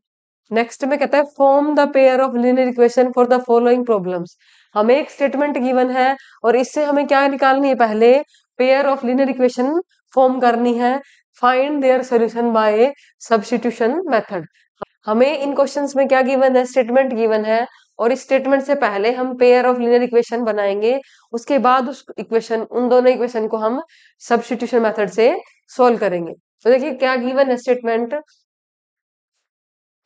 नेक्स्ट में कहता है form the pair of linear equation for the following problems. हमें एक स्टेटमेंट गिवन है और इससे हमें क्या निकालनी है, पहले pair of linear equation form करनी है। Find their solution bye substitution method. हमें इन क्वेश्चंस में क्या गिवन है, स्टेटमेंट गिवन है और इस स्टेटमेंट से पहले हम पेयर ऑफ लीनियर इक्वेशन बनाएंगे। उसके बाद उस इक्वेशन, उन दोनों इक्वेशन को हम सब्स्टिट्यूशन मेथड से सोल्व करेंगे। तो देखिए क्या गिवन है statement,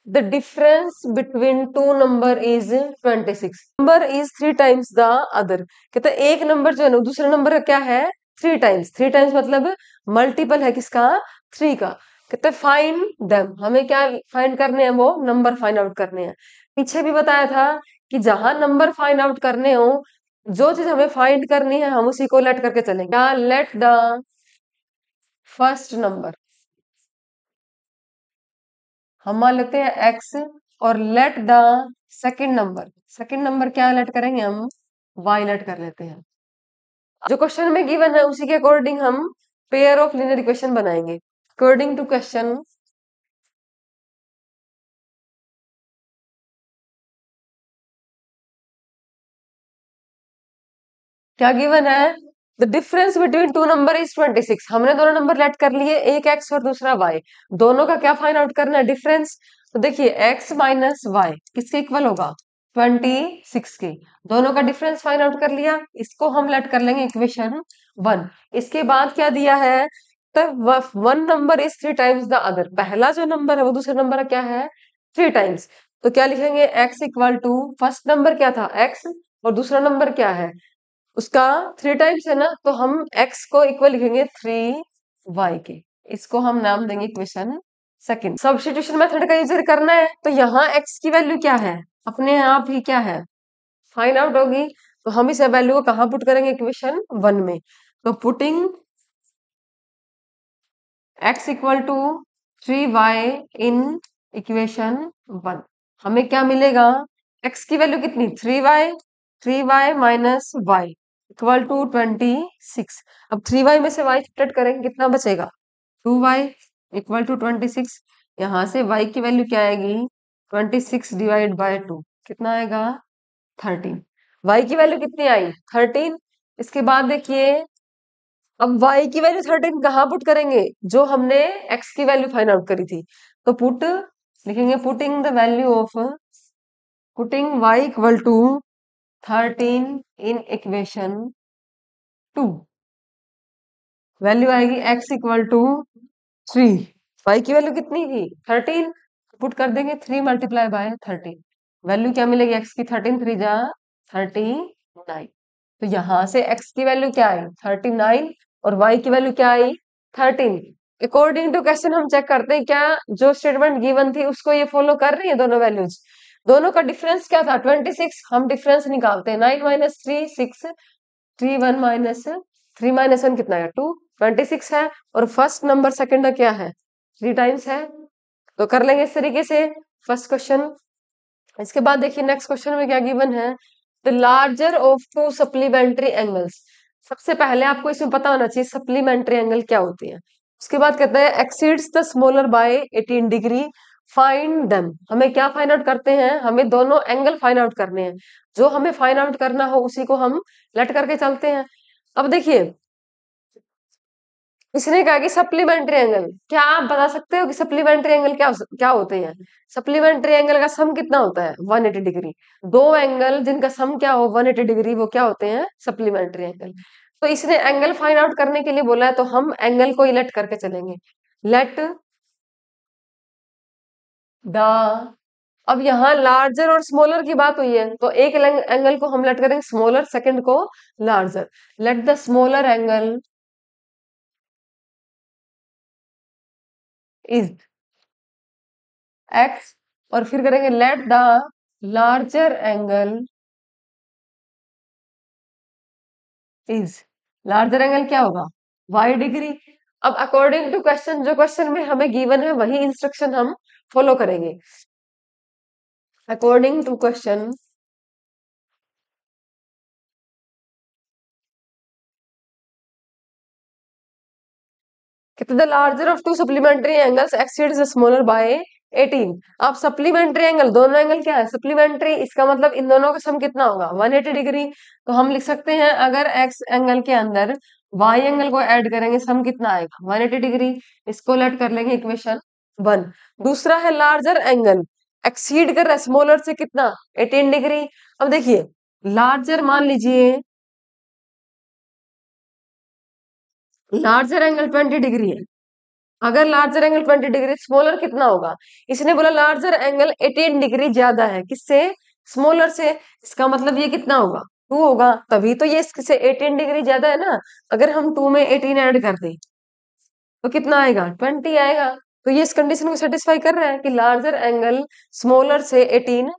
the difference between two number is 26, number is 3 times the other। कहते हैं एक नंबर जो है ना दूसरे नंबर का क्या है, 3 टाइम्स। 3 टाइम्स मतलब मल्टीपल है किसका, 3 का। कहते हैं फाइंड देम, हमें क्या फाइंड करने हैं, वो नंबर फाइंड आउट करने हैं। पीछे भी बताया था कि जहां नंबर फाइंड आउट करने हो, जो चीज हमें फाइंड करनी है हम उसी को लेट करके चलेंगे। क्या, लेट द फर्स्ट नंबर, हम मान लेते हैं x और let the second number, second number क्या लेट करेंगे हम, y लेट कर लेते हैं। जो क्वेश्चन में गिवन है उसी के अकॉर्डिंग हम पेयर ऑफ लीनियर इक्वेशन बनाएंगे। अकॉर्डिंग टू क्वेश्चन क्या गिवन है, the difference between two number is 26। हमने दोनों नंबर लेट कर लिए, एक x और दूसरा y। दोनों का क्या फाइंड आउट करना है, डिफरेंस। तो देखिए x माइनस वाई किसके इक्वल होगा, 26 के। दोनों का डिफरेंस फाइंड आउट कर लिया, इसको हम लेट कर लेंगे इक्वेशन 1। इसके बाद क्या दिया है, तो one number is 3 times the other. पहला जो नंबर है वो दूसरे नंबर का क्या है, 3 टाइम्स। तो क्या लिखेंगे, x equal to, first number क्या था x और दूसरा नंबर क्या है उसका 3 टाइम्स है ना, तो हम x को इक्वल लिखेंगे 3y के। इसको हम नाम देंगे इक्वेशन सेकंड। सब्स्टिट्यूशन मेथड का यूज करना है, तो यहाँ x की वैल्यू क्या है, अपने आप ही क्या है, फाइंड आउट होगी। तो हम इस वैल्यू को कहाँ पुट करेंगे, इक्वेशन 1 में। तो putting x equal to 3y in equation 1, हमें क्या मिलेगा, x की वैल्यू कितनी, 3y, 3y minus Y equal to 26। अब 3y में से y सब्ट्रैक्ट करेंगे कितना बचेगा, 2y इक्वल टू 26। यहाँ से y की वैल्यू क्या आएगी, 26 डिवाइड बाय 2 कितना आएगा, 13। y की वैल्यू कितनी आई, 13। इसके बाद देखिए अब y की वैल्यू 13 कहाँ पुट करेंगे, जो हमने x की वैल्यू फाइंड आउट करी थी। तो पुट लिखेंगे, putting the value of, putting y equal to 13 in equation 2, value आएगी x इक्वल टू 3। y की वैल्यू कितनी थी, 13, पुट कर देंगे 3 मल्टीप्लाई बाय 13, वैल्यू क्या मिलेगी x की, 13 3 जा 39। तो यहां से x की वैल्यू क्या आई, 39 और y की वैल्यू क्या आई, 13। अकॉर्डिंग टू क्वेश्चन हम चेक करते हैं क्या जो स्टेटमेंट गिवन थी उसको ये फॉलो कर रही है दोनों वैल्यूज। दोनों का डिफरेंस क्या था, 26। हम डिफरेंस निकालते हैं, 9 माइनस 3 6, 3 1 माइनस 3 माइनस 1 कितना है 2, 26 है। और फर्स्ट नंबर सेकंड का क्या है, 3 टाइम्स है। तो कर लेंगे इस तरीके से फर्स्ट क्वेश्चन। इसके बाद देखिए नेक्स्ट क्वेश्चन में क्या गिवन है, the larger of two supplementary angles. सबसे पहले आपको इसमें पता होना चाहिए सप्लीमेंट्री एंगल क्या होती है। उसके बाद कहते हैं exceeds the smaller by 18 degree, find them. हमें क्या फाइंड आउट करते हैं, हमें दोनों एंगल फाइंड आउट करने हैं। जो हमें फाइंड आउट करना हो उसी को हम लेट करके चलते हैं। अब देखिए इसने कहा कि सप्लीमेंट्री एंगल, क्या आप बता सकते हो कि सप्लीमेंट्री एंगल क्या होते हैं। सप्लीमेंट्री एंगल का सम कितना होता है, 180 डिग्री। दो एंगल जिनका सम क्या हो 180 डिग्री, वो क्या होते हैं, सप्लीमेंट्री एंगल। तो इसने एंगल फाइंड आउट करने के लिए बोला है, तो हम एंगल को ही लेट करके चलेंगे। लेट द, अब यहाँ लार्जर और स्मॉलर की बात हुई है, तो एक एंगल को हम लेट करेंगे स्मॉलर, सेकंड को larger. Let the smaller angle is x, और फिर करेंगे let the larger angle is, larger angle क्या होगा, y डिग्री। अब अकॉर्डिंग टू क्वेश्चन, जो क्वेश्चन में हमें गिवन है वही इंस्ट्रक्शन हम फॉलो करेंगे। According to question the larger of two supplementary angles exceeds the smaller by 18। अब सप्लीमेंट्री एंगल, दोनों एंगल क्या है सप्लीमेंट्री, इसका मतलब इन दोनों का सम कितना होगा 180 डिग्री। तो हम लिख सकते हैं अगर एक्स एंगल के अंदर वाई एंगल को ऐड करेंगे सम कितना आएगा 180 डिग्री। इसको लेट कर लेंगे इक्वेशन 1। दूसरा है लार्जर एंगल एक्सीड कर रहा है स्मॉलर से कितना 18 डिग्री। अब देखिए लार्जर मान लीजिए लार्जर एंगल 20 डिग्री है। अगर लार्जर एंगल 20 डिग्री स्मॉलर कितना होगा, इसने बोला लार्जर एंगल 18 डिग्री ज्यादा है किससे स्मॉलर से। इसका मतलब ये कितना होगा 2 होगा, तभी तो ये इससे 18 डिग्री ज्यादा है ना। अगर हम 2 में 18 ऐड कर दें तो कितना आएगा 20 आएगा। तो ये इस कंडीशन को सेटिस्फाई कर रहा है कि लार्जर एंगल स्मॉलर से 18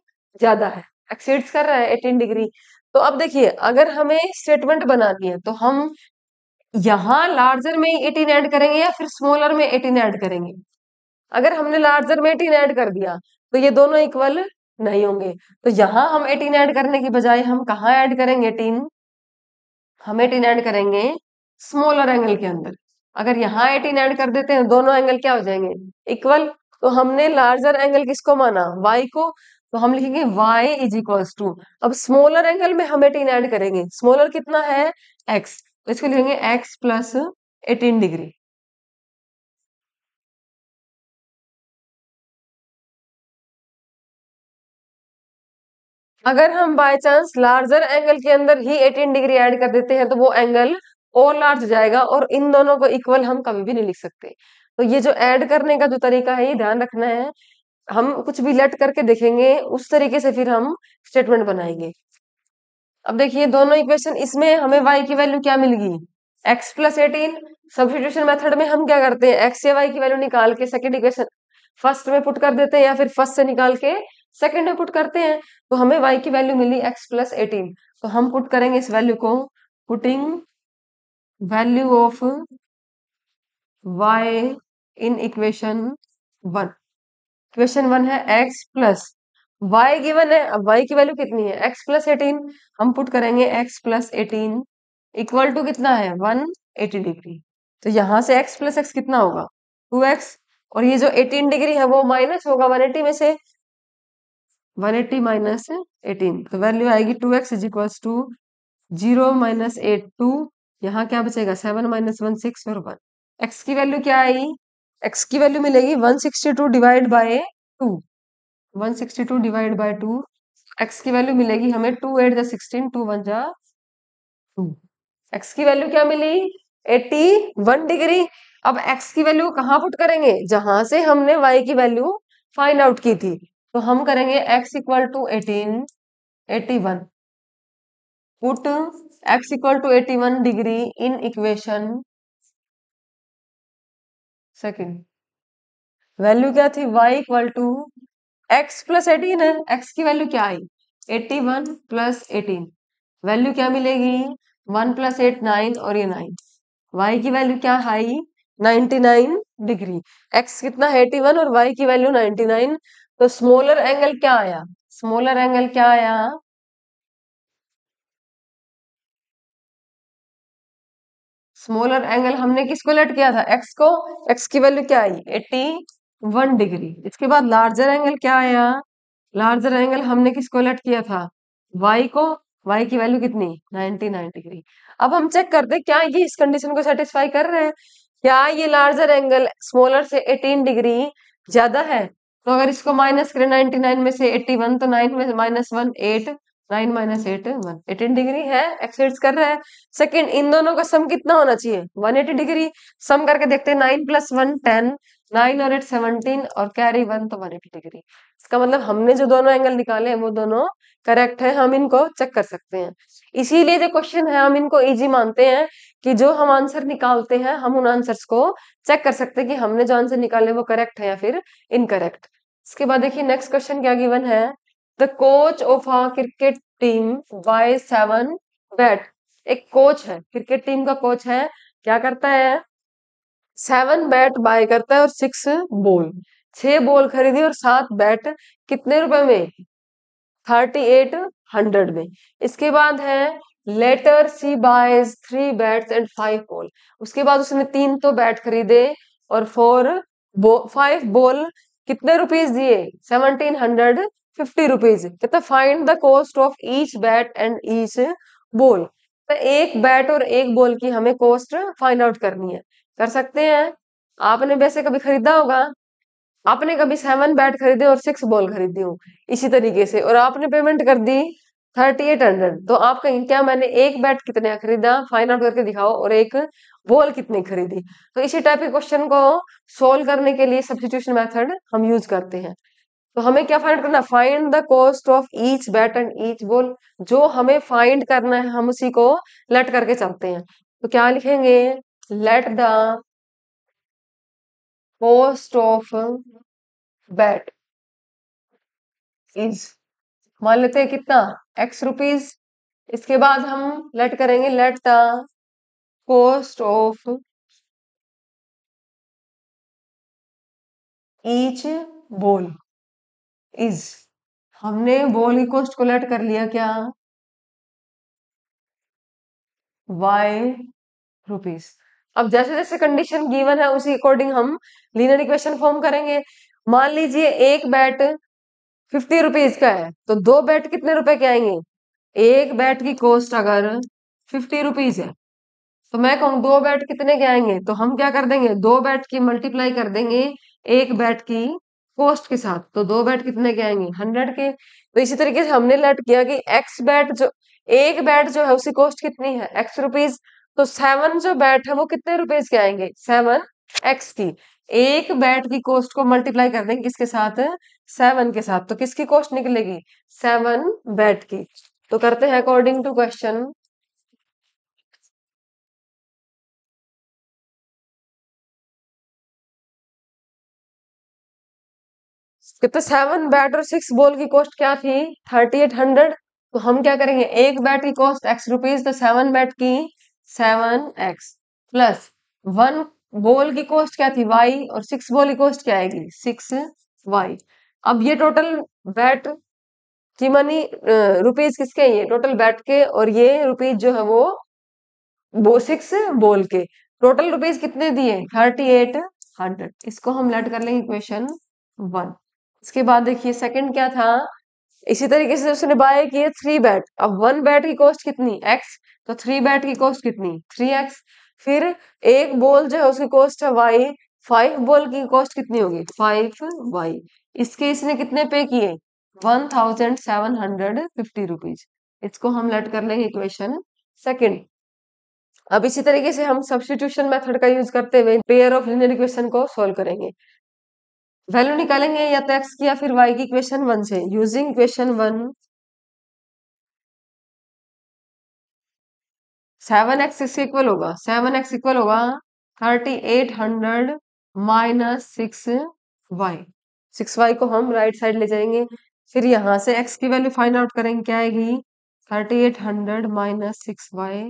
ज्यादा है, एक्सीड्स कर रहा है 18 डिग्री। तो अब देखिए अगर हमें स्टेटमेंट बनानी है तो हम यहाँ लार्जर में 18 ऐड करेंगे या फिर स्मॉलर में 18 ऐड करेंगे। अगर हमने लार्जर में 18 ऐड कर दिया तो ये दोनों इक्वल नहीं होंगे। तो यहाँ हम 18 ऐड करने की बजाय हम कहाँ ऐड करेंगे 18, हम 18 ऐड करेंगे स्मॉलर एंगल के अंदर। अगर यहाँ 18 ऐड कर देते हैं दोनों एंगल क्या हो जाएंगे इक्वल। तो हमने लार्जर एंगल किसको माना y को, तो हम लिखेंगे y इज इक्वल्स टू, अब स्मॉलर एंगल में हम 18 ऐड करेंगे, स्मॉलर कितना है x, तो इसको लिखेंगे x प्लस 18 डिग्री। अगर हम बाय चांस लार्जर एंगल के अंदर ही 18 डिग्री ऐड कर देते हैं तो वो एंगल और लार्ज हो जाएगा और इन दोनों को इक्वल हम कभी भी नहीं लिख सकते। तो ये जो ऐड करने का जो तरीका है ये ध्यान रखना है। हम कुछ भी लेट करके देखेंगे उस तरीके से फिर हम स्टेटमेंट बनाएंगे। अब देखिए दोनों इक्वेशन, इसमें हमें y की वैल्यू क्या मिल गई x प्लस 18। सब्स्टिट्यूशन मेथड में हम क्या करते हैं x या y की वैल्यू निकाल के सेकंड इक्वेशन फर्स्ट में पुट कर देते हैं या फिर फर्स्ट से निकाल के सेकंड में पुट करते हैं। तो हमें y की वैल्यू मिली x प्लस 18, तो हम पुट करेंगे इस वैल्यू को, putting value of y in equation 1। Equation 1 है x प्लस y गिवन है, अब y की वैल्यू कितनी है x प्लस 18, हम पुट करेंगे x प्लस 18 इक्वल टू कितना है 180 डिग्री। तो यहां से x प्लस एक्स कितना होगा 2x, और ये जो 18 डिग्री है वो माइनस होगा 180 में से, 180 माइनस 18 तो वैल्यू आएगी 2x is equals to 0 minus 8 2, यहाँ क्या बचेगा 7 माइनस 1 6 और 1। x की वैल्यू क्या आई, x की वैल्यू मिलेगी 162 divide by 2, 162 divide by 2, x की वैल्यू मिलेगी हमें 2 8 जा 16 2 1 जा 2। x की वैल्यू क्या मिली 81 डिग्री। अब x की वैल्यू कहाँ पुट करेंगे जहां से हमने y की वैल्यू फाइंड आउट की थी, तो हम करेंगे x equal to 18 81, put x equal to 81 degree in equation second. Value क्या थी y equal to x plus 18 है, x की वैल्यू क्या आई 81 प्लस 18, वैल्यू क्या मिलेगी 1 प्लस 8 9 और ये 9, y की वैल्यू क्या आई 99 डिग्री। x कितना है 81 और y की वैल्यू 99, तो स्मॉलर एंगल क्या आया, स्मॉलर एंगल क्या आया, स्मॉलर एंगल हमने किसको लेट किया था x को, x की वैल्यू क्या आई 81 डिग्री। इसके बाद लार्जर एंगल क्या आया, लार्जर एंगल हमने किसको लेट किया था y को, y की वैल्यू कितनी 99 डिग्री। अब हम चेक करते हैं क्या ये इस कंडीशन को सेटिस्फाई कर रहे हैं, क्या ये लार्जर एंगल स्मॉलर से 18 डिग्री ज्यादा है। तो अगर इसको माइनस करें 99 में से 81, तो 9 में माइनस 1 8, 9 माइनस 8 1, 18 डिग्री है, एक्सीड्स कर रहा है। सेकंड इन दोनों का सम कितना होना चाहिए 180 डिग्री। सम करके देखते हैं 9 प्लस 1 10, 9 और 8 17 और कैरी 1 तो 180 डिग्री। इसका मतलब हमने जो दोनों एंगल निकाले हैं वो दोनों करेक्ट है, हम इनको चेक कर सकते हैं। इसीलिए जो क्वेश्चन है हम इनको इजी मानते हैं कि जो हम आंसर निकालते हैं हम उन आंसर्स को चेक कर सकते हैं कि हमने जो आंसर निकाले वो करेक्ट है या फिर इनकरेक्ट। इसके बाद देखिए नेक्स्ट क्वेश्चन क्या गिवन है, the coach of a cricket team by 7 bat. एक कोच है, क्रिकेट टीम का कोच है, क्या करता है 7 बैट बाय करता है और 6 बॉल, 6 बॉल खरीदी और 7 बैट, कितने रुपए में 3800 में। इसके बाद है later she buys 3 bats and 5 ball. उसके बाद उसने 3 तो बैट खरीदे और 5 बॉल कितने रुपीज दिए? 1750 रुपीज। कहता find the cost of each bat and each ball. तो एक बैट और एक बॉल की हमें कॉस्ट फाइंड आउट करनी है। कर सकते हैं। आपने वैसे कभी खरीदा होगा, आपने कभी 7 बैट खरीदे और 6 बॉल खरीदी हो इसी तरीके से, और आपने पेमेंट कर दी 3800। तो आप कहेंगे क्या मैंने एक बैट कितने का खरीदा, फाइंड आउट करके दिखाओ, और एक बॉल कितनी खरीदी। तो इसी टाइप के क्वेश्चन को सोल्व करने के लिए सब्स्टिट्यूशन मेथड हम यूज करते हैं। तो हमें क्या फाइंड करना? Find the cost of each bat and each ball. जो हमें फाइंड करना है हम उसी को लेट करके चलते हैं। तो क्या लिखेंगे? Late the cost of bat is, मान लेते हैं कितना, एक्स रुपीज। इसके बाद हम लेट करेंगे, let the cost of each ball is, हमने बॉल की कॉस्ट को लेट कर लिया क्या? Y rupees. अब जैसे जैसे कंडीशन गिवन है उसी अकॉर्डिंग हम लीनियर इक्वेशन फॉर्म करेंगे। मान लीजिए एक बैट 50 रुपीज का है, तो दो बैट कितने रुपए के आएंगे? एक बैट की कॉस्ट अगर 50 रुपीज है, तो मैं कहूँ दो बैट कितने के आएंगे, तो हम क्या कर देंगे, दो बैट की मल्टीप्लाई कर देंगे एक बैट की कॉस्ट के साथ। तो दो बैट कितने के आएंगे? 100 के। तो इसी तरीके से हमने लेट किया कि एक्स बैट जो, एक बैट जो है उसकी कॉस्ट कितनी है? X rupees. तो 7 जो बैट है वो कितने रुपीज के आएंगे? 7 एक्स की। एक बैट की कॉस्ट को मल्टीप्लाई कर देंगे किसके साथ? 7 के साथ। तो किसकी कॉस्ट निकलेगी? 7 बैट की। तो करते हैं अकॉर्डिंग टू क्वेश्चन। कितने? 7 बैट और 6 बॉल की कॉस्ट क्या थी? 3800। तो हम क्या करेंगे, एक बैट की कॉस्ट एक्स रुपीज, तो 7 बैट की 7 एक्स प्लस 1 बॉल की कॉस्ट क्या थी? वाई, और 6 बॉल की कॉस्ट क्या आएगी? 6 वाई। अब ये टोटल बैट की मनी रुपीज किसके हैं? ये टोटल बैट के, और ये रुपीज जो है वो 6 बॉल के। टोटल रुपीज कितने दिए? 3800। इसको हम लेट कर लेंगे इक्वेशन 1। इसके बाद देखिए सेकंड क्या था, इसी तरीके से उसने बाय किए 3 बैट। अब 1 बैट की कॉस्ट कितनी? एक्स। तो 3 बैट की कॉस्ट कितनी? 3 एक्स। फिर एक बॉल जो है उसकी कॉस्ट है वाई, 5 बॉल की कॉस्ट कितनी होगी? 5 वाई। इसके इसने कितने पे किए? 1750 रुपीज। इसको हम लेट कर लेंगे इक्वेशन सेकंड। अब इसी तरीके से हम सब्स्टिट्यूशन मेथड का यूज करते हुए पेयर ऑफ लीनियर इक्वेशन को सोल्व करेंगे। वैल्यू निकालेंगे या तो एक्स की या फिर वाई की इक्वेशन 1 से। यूजिंग इक्वेशन 1, 7 एक्स इसके इक्वल होगा, 7 एक्स इक्वल होगा 3800 माइनस 6 वाई। 6 वाई को हम राइट साइड ले जाएंगे। फिर यहाँ से एक्स की वैल्यू फाइंड आउट करेंगे, क्या आएगी? 3800 माइनस 6 वाई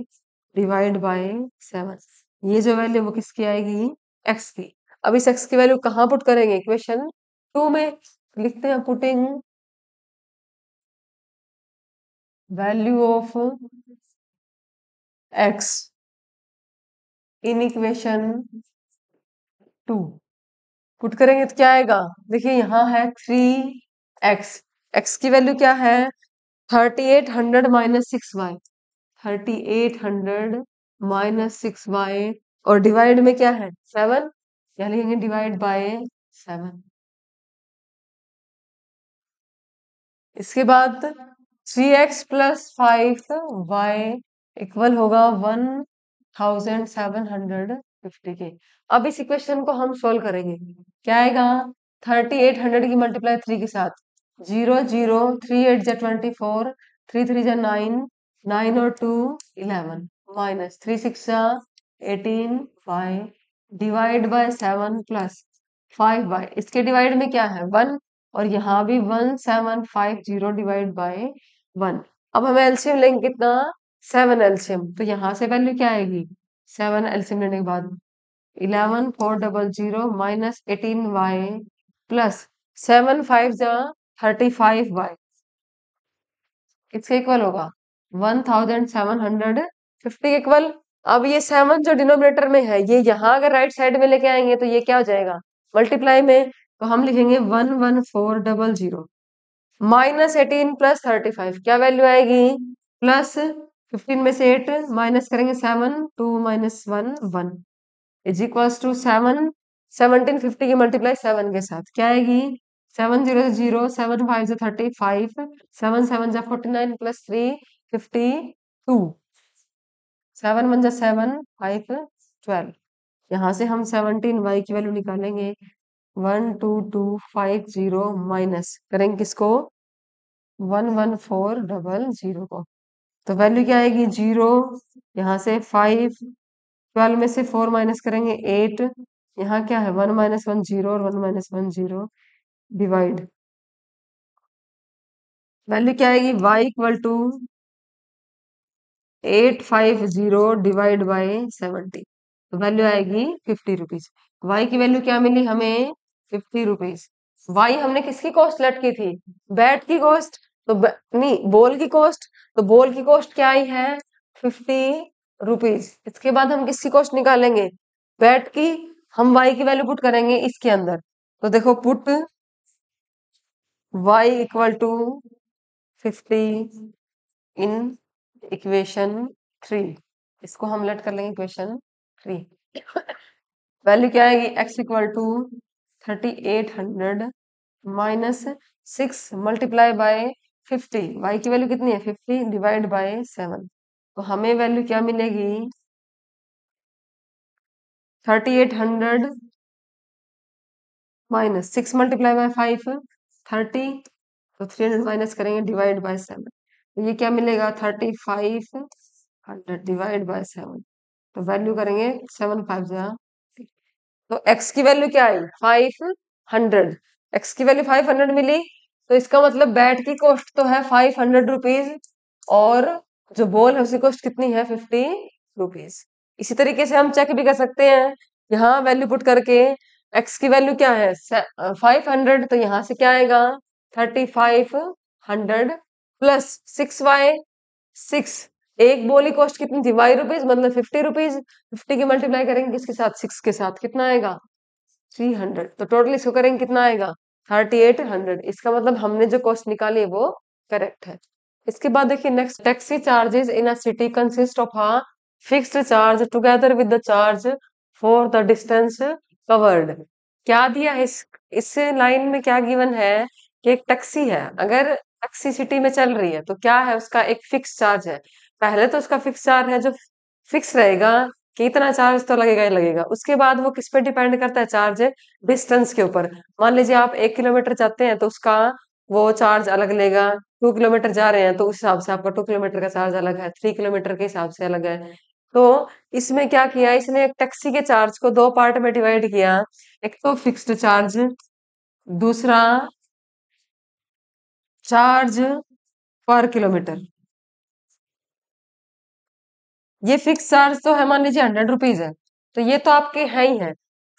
डिवाइड बाय 7। ये जो वैल्यू वो किसकी आएगी? एक्स की। अब इस एक्स की वैल्यू कहाँ पुट करेंगे? इक्वेशन 2 में। लिखते हैं putting value of x in equation 2 put करेंगे तो क्या आएगा? देखिए यहाँ है 3 एक्स, एक्स की वैल्यू क्या है? 3800 माइनस 6 वाई, 3800 माइनस 6 वाई, और डिवाइड में क्या है? 7। क्या लिखेंगे? Divide by 7। इसके बाद 3 एक्स प्लस 5 वाई इक्वल होगा 1750 के। अब इस इक्वेशन को हम सोल्व करेंगे, क्या आएगा? 3800 की मल्टीप्लाई 3 के साथ, 0 0 3 8 जा 24, 3 3 जा 9, 9 और 2 11, माइनस 3 6 जा 18 5 डिवाइड बाय 7 प्लस 5 वाई। इसके डिवाइड में क्या है? 1, और यहाँ भी 1750 डिवाइड बाय 1। अब हमें एलसीएम लेंगे कितना? 7 एलसीएम। तो यहाँ से वैल्यू क्या आएगी? 7 एलसीएम लेने के बाद 11400 माइनस 18 वाई प्लस 7 5 जा 35 वाई, किसके इक्वल होगा? 1750 इक्वल। अब ये 7 जो डिनोमिनेटर में है, ये यहाँ अगर राइट साइड में लेके आएंगे तो ये क्या हो जाएगा, मल्टीप्लाई में। तो हम लिखेंगे 11400 माइनस 18 प्लस 35, क्या वैल्यू आएगी, प्लस 15 में से 8 माइनस करेंगे 7, 2 माइनस 1 1 इज इक्वल्स टू 7। 1750 की मल्टीप्लाई 7 के साथ क्या आएगी, 7 0 0, 7 5 35, 7 7 जा 49 प्लस 3 52, 7 1 जा 7 5 12। यहाँ से हम 17 y की वैल्यू निकालेंगे, 12250 माइनस करेंगे किसको, 11400 को। तो वैल्यू क्या आएगी, 0। यहाँ से 5, 12 में से 4 माइनस करेंगे 8, यहाँ क्या है 1 माइनस 1 0 और 1 माइनस 1 0, डिवाइड। वैल्यू क्या आएगी, y equal to 850 divide by 70, तो वैल्यू आएगी 50 रुपीज। y की वैल्यू क्या मिली हमें, 50 रुपीज। y हमने किसकी कॉस्ट लेट की थी, बैट की कॉस्ट, तो नहीं बॉल की कॉस्ट, तो बॉल की कॉस्ट क्या आई है, 50 रुपीज। इसके बाद हम किसकी कॉस्ट निकालेंगे, बैट की। हम y की वैल्यू पुट करेंगे इसके अंदर, तो देखो put y equal to 50 in equation 3। इसको हम लेट कर लेंगे इक्वेशन 3। वैल्यू क्या आएगी, x equal to 3800 minus 6 multiply by 50, y की वैल्यू कितनी है 50 डिवाइड बाय 7। तो हमें वैल्यू क्या मिलेगी, 3800 माइनस 6 मल्टीप्लाई बाय 5 30, तो 300 माइनस करेंगे डिवाइड बाय 7, तो ये क्या मिलेगा 3500 डिवाइड बाय 7। तो वैल्यू करेंगे 7 5 जा, तो x की वैल्यू क्या आई 500, x की वैल्यू 500 मिली। तो इसका मतलब बैट की कॉस्ट तो है 500 रुपीज, और जो बॉल है उसकी कॉस्ट कितनी है 50 रुपीज। इसी तरीके से हम चेक भी कर सकते हैं, यहाँ वैल्यू पुट करके x की वैल्यू क्या है 500, तो यहाँ से क्या आएगा 3500 प्लस 6y 6, एक बॉल की कॉस्ट कितनी थी y रुपीज, मतलब 50 रुपीज। 50 की मल्टीप्लाई करेंगे किसके साथ, 6 के साथ, कितना आएगा 300। तो टोटल इसको करेंगे कितना आएगा 3800। इसका मतलब हमने जो कॉस्ट निकाली है वो करेक्ट है। इसके बाद देखिए next, taxi charges in a city consist of a fixed charge together with the charge for the distance covered. क्या दिया है इस लाइन में, क्या गिवन है कि एक टैक्सी है, अगर टैक्सी सिटी में चल रही है तो क्या है, उसका एक फिक्स चार्ज है। पहले तो उसका फिक्स चार्ज है जो फिक्स रहेगा कि इतना चार्ज तो लगेगा ही लगेगा। उसके बाद वो किस पे डिपेंड करता है, चार्ज डिस्टेंस के ऊपर। मान लीजिए आप 1 किलोमीटर जाते हैं तो उसका वो चार्ज अलग लेगा, 2 किलोमीटर जा रहे हैं तो उस हिसाब से आपका 2 किलोमीटर का चार्ज अलग है, 3 किलोमीटर के हिसाब से अलग है। तो इसमें क्या किया, इसने एक टैक्सी के चार्ज को दो पार्ट में डिवाइड किया, एक तो फिक्स्ड चार्ज, दूसरा चार्ज पर किलोमीटर। ये फिक्स चार्ज तो है, मान लीजिए 100 रुपीज है, तो ये तो आपके है ही है।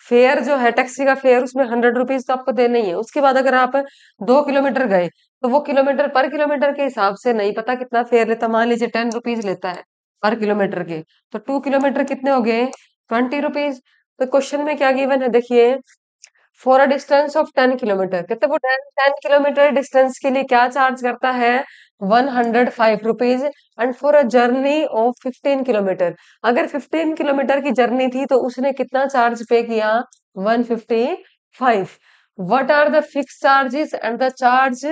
फेयर जो है टैक्सी का फेयर, उसमें 100 रुपीज तो आपको देना ही है। उसके बाद अगर आप 2 किलोमीटर गए तो वो किलोमीटर पर किलोमीटर के हिसाब से नहीं पता कितना फेयर लेता, मान लीजिए 10 रुपीज लेता है पर किलोमीटर के, तो 2 किलोमीटर कितने हो गए 20 रुपीज। तो क्वेश्चन में क्या गिवन है देखिए, for a distance of 10 kilometre, कहते वो 10 किलोमीटर डिस्टेंस के लिए क्या चार्ज करता है 105 rupees, and for a journey of 15 kilometre, अगर 15 किलोमीटर की जर्नी थी तो उसने कितना चार्ज पे किया 155। What are the fix charges and the charge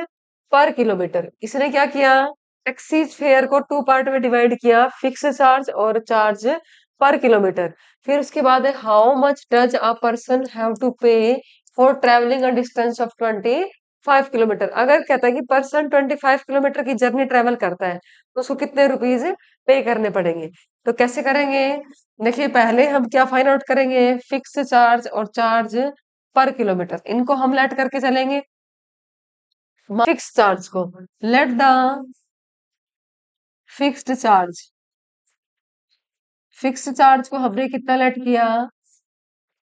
per kilometre. इसने क्या किया, टैक्सी फेयर को टू पार्ट में डिवाइड किया, फिक्स चार्ज और चार्ज पर किलोमीटर। फिर उसके बाद है how much does a person have to pay for travelling a distance of 25 kilometre. अगर कहता है कि पर्सन 25 किलोमीटर की जर्नी ट्रेवल करता है तो उसको कितने रुपीज पे करने पड़ेंगे। तो कैसे करेंगे, देखिए पहले हम क्या फाइंड आउट करेंगे, फिक्स चार्ज और चार्ज पर किलोमीटर, इनको हम लेट करके चलेंगे। फिक्स चार्ज को let the fixed charge, fix charge को हमने कितना लेट किया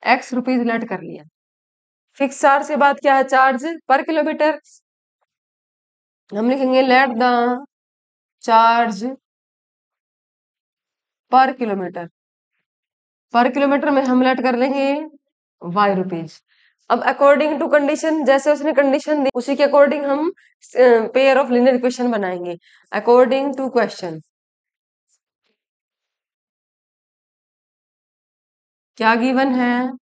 x रुपीज लेट कर लिया। फिक्स चार्ज के बाद क्या है, चार्ज पर किलोमीटर, हम लिखेंगे let the charge per kilometre. पर किलोमीटर में हम लेट कर लेंगे वाई रुपीज। अब अकॉर्डिंग टू कंडीशन, जैसे उसने कंडीशन दी उसी के अकॉर्डिंग हम पेयर ऑफ लीनियर इक्वेशन बनाएंगे अकॉर्डिंग टू क्वेश्चन। क्या गिवन है?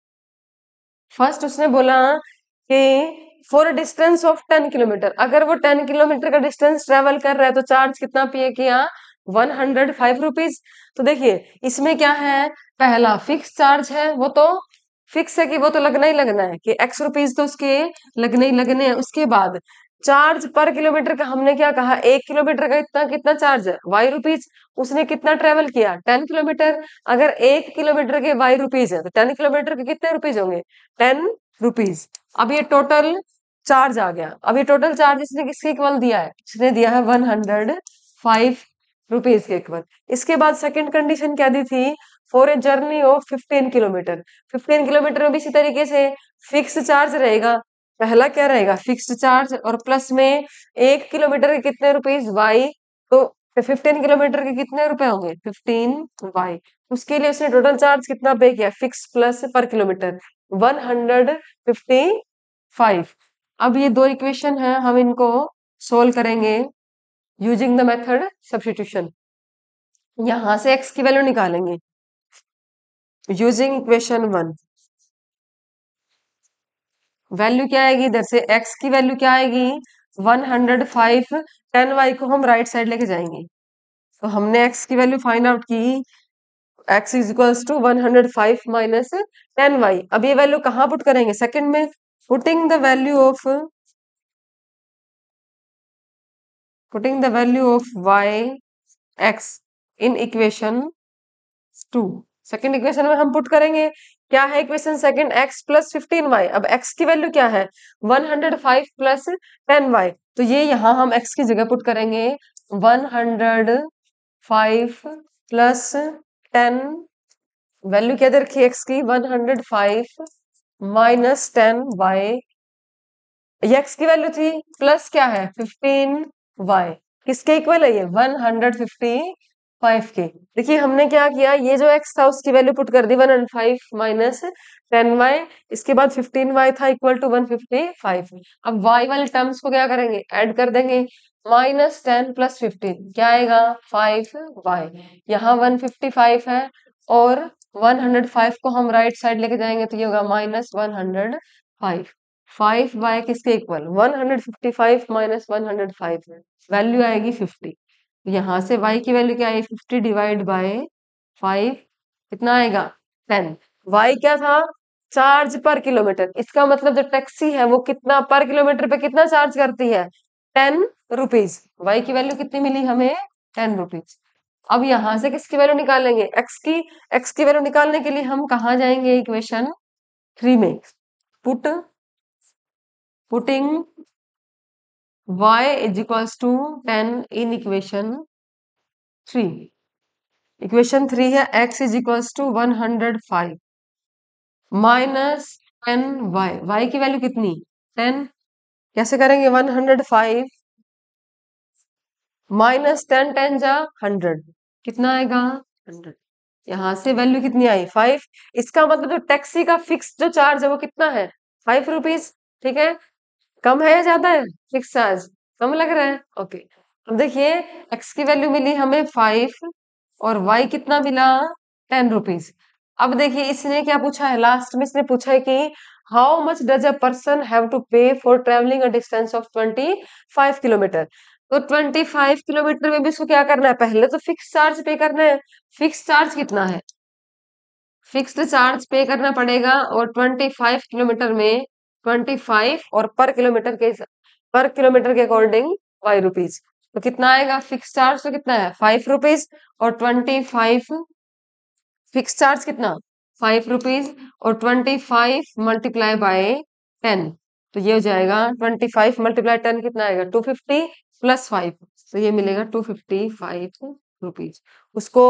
फर्स्ट उसने बोला कि फॉर डिस्टेंस ऑफ 10 किलोमीटर, अगर वो 10 किलोमीटर का डिस्टेंस ट्रेवल कर रहा है तो चार्ज कितना पे किया? 105 रुपीज। तो देखिए इसमें क्या है, पहला फिक्स चार्ज है, वो तो फिक्स है कि वो तो लगना ही लगना है कि एक्स रुपीज तो उसके लगने ही लगने हैं। उसके बाद चार्ज पर किलोमीटर का हमने क्या कहा, 1 किलोमीटर का इतना कितना चार्ज है, वाई रुपीज। उसने कितना ट्रेवल किया? 10 किलोमीटर। अगर 1 किलोमीटर के वाई रुपीज है तो 10 किलोमीटर के कितने रुपीज होंगे? 10 रुपीज। अब ये टोटल चार्ज आ गया। अब ये टोटल चार्ज इसने किसके इक्वल दिया है? इसने दिया है 105 रुपीज के इक्वल। इसके बाद सेकंड कंडीशन क्या दी थी? For a journey of 15 kilometre. 15 kilometre में भी इसी तरीके से फिक्स चार्ज रहेगा। पहला क्या रहेगा? फिक्स्ड चार्ज, और प्लस में 1 किलोमीटर के कितने रुपीज? वाई। तो 15 किलोमीटर के कितने रुपए होंगे? 15 वाई। उसके लिए उसने टोटल चार्ज कितना पे किया? फिक्स प्लस पर किलोमीटर 155। अब ये दो इक्वेशन है, हम इनको सोल्व करेंगे यूजिंग द मेथड सब्स्टिट्यूशन। यहां से x की वैल्यू निकालेंगे यूजिंग इक्वेशन 1। वैल्यू क्या आएगी? इधर से x की वैल्यू क्या आएगी? 105। 10y को हम राइट साइड लेके जाएंगे। तो हमने x की वैल्यू फाइंड आउट की, x is equals to 105 minus 10y। अब ये वैल्यू कहाँ पुट करेंगे? सेकंड में। Putting the value of y x in equation 2। Second equation में हम पुट करेंगे, क्या है equation second? x plus 15y। अब x की वैल्यू क्या है? 105 प्लस 10y। तो ये यहाँ हम x की जगह पुट करेंगे 105 प्लस 10। वैल्यू क्या दे रखी है x की? 105 माइनस 10y। ये x की वैल्यू थी, प्लस क्या है? 15y। किसके इक्वल है ये? 155 के। देखिए हमने क्या किया, ये जो x था उसकी वैल्यू पुट कर दी 105 माइनस 10y। इसके बाद 15y था इक्वल टू 155। अब y वाले टर्म्स को क्या करेंगे? ऐड कर देंगे। माइनस 10 प्लस 15 क्या आएगा? 5y। यहाँ 155 है और 105 को हम राइट साइड लेके जाएंगे तो ये होगा माइनस 105। 5y किसके इक्वल? 155 माइनस 105, वैल्यू आएगी 50। यहाँ से y की वैल्यू क्या आई? 50 डिवाइड बाय 5 कितना आएगा? 10। y क्या था? Charge per kilometre. इसका मतलब जो टैक्सी है वो कितना पर किलोमीटर पे कितना चार्ज करती है? 10 रुपीज। y की वैल्यू कितनी मिली हमें? 10 रुपीज। अब यहां से किसकी वैल्यू निकालेंगे? x की वैल्यू निकालने के लिए हम कहा जाएंगे? इक्वेशन 3 में। Putting y is equals to 10 in equation 3। Equation 3 है x is equals to 105 minus 10y। y की वैल्यू कितनी? 10। कैसे करेंगे? 105 माइनस 10, 10 जा 100, कितना आएगा? 100। यहाँ से वैल्यू कितनी आई? 5। इसका मतलब जो टैक्सी का फिक्स जो चार्ज है वो कितना है? 5 रुपीज। ठीक है, कम है या ज्यादा है? फिक्स चार्ज कम लग रहा है। ओके, अब देखिए x की वैल्यू मिली हमें 5 और y कितना मिला? 10 रुपीज। अब देखिए इसने क्या पूछा है? लास्ट में इसने पूछा है कि how much does a person have to pay for travelling a distance of 25 kilometre. तो 25 किलोमीटर में भी इसको क्या करना है? पहले तो फिक्स चार्ज पे करना है। फिक्स चार्ज कितना है? फिक्स्ड चार्ज पे करना पड़ेगा, और 25 किलोमीटर में 25 और पर किलोमीटर के अकॉर्डिंग वाई रुपीज। तो कितना आएगा? फिक्स चार्ज तो कितना है? 5 रुपीज, और 25 फिक्स चार्ज कितना? 5 रुपीज, और 25 मल्टीप्लाई बाय 10। तो ये हो जाएगा 25 मल्टीप्लाई 10 कितना आएगा? 250 प्लस 5। तो ये मिलेगा 255 रुपीज। उसको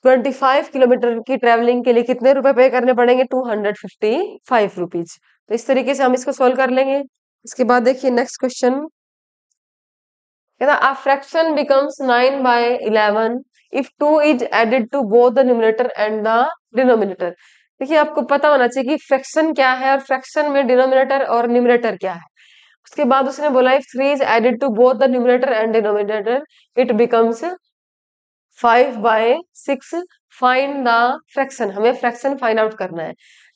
25 किलोमीटर की ट्रेवलिंग के लिए कितने रुपए पे करने पड़ेंगे? 255 रुपीज। तो इस तरीके से हम इसको सोल्व कर लेंगे। इसके बाद देखिए नेक्स्ट क्वेश्चन कहता, a fraction becomes 9/11 if 2 is added to both the numerator and the denominator. देखिए आपको पता होना चाहिए कि फ्रैक्शन क्या है और फ्रैक्शन में डिनोमिनेटर और न्यूमरेटर क्या है। उसके बाद उसने बोला if 3 is added to both the numerator and denominator it becomes 5/6। Find the fraction, हमें फ्रैक्शन फाइंड आउट करना है।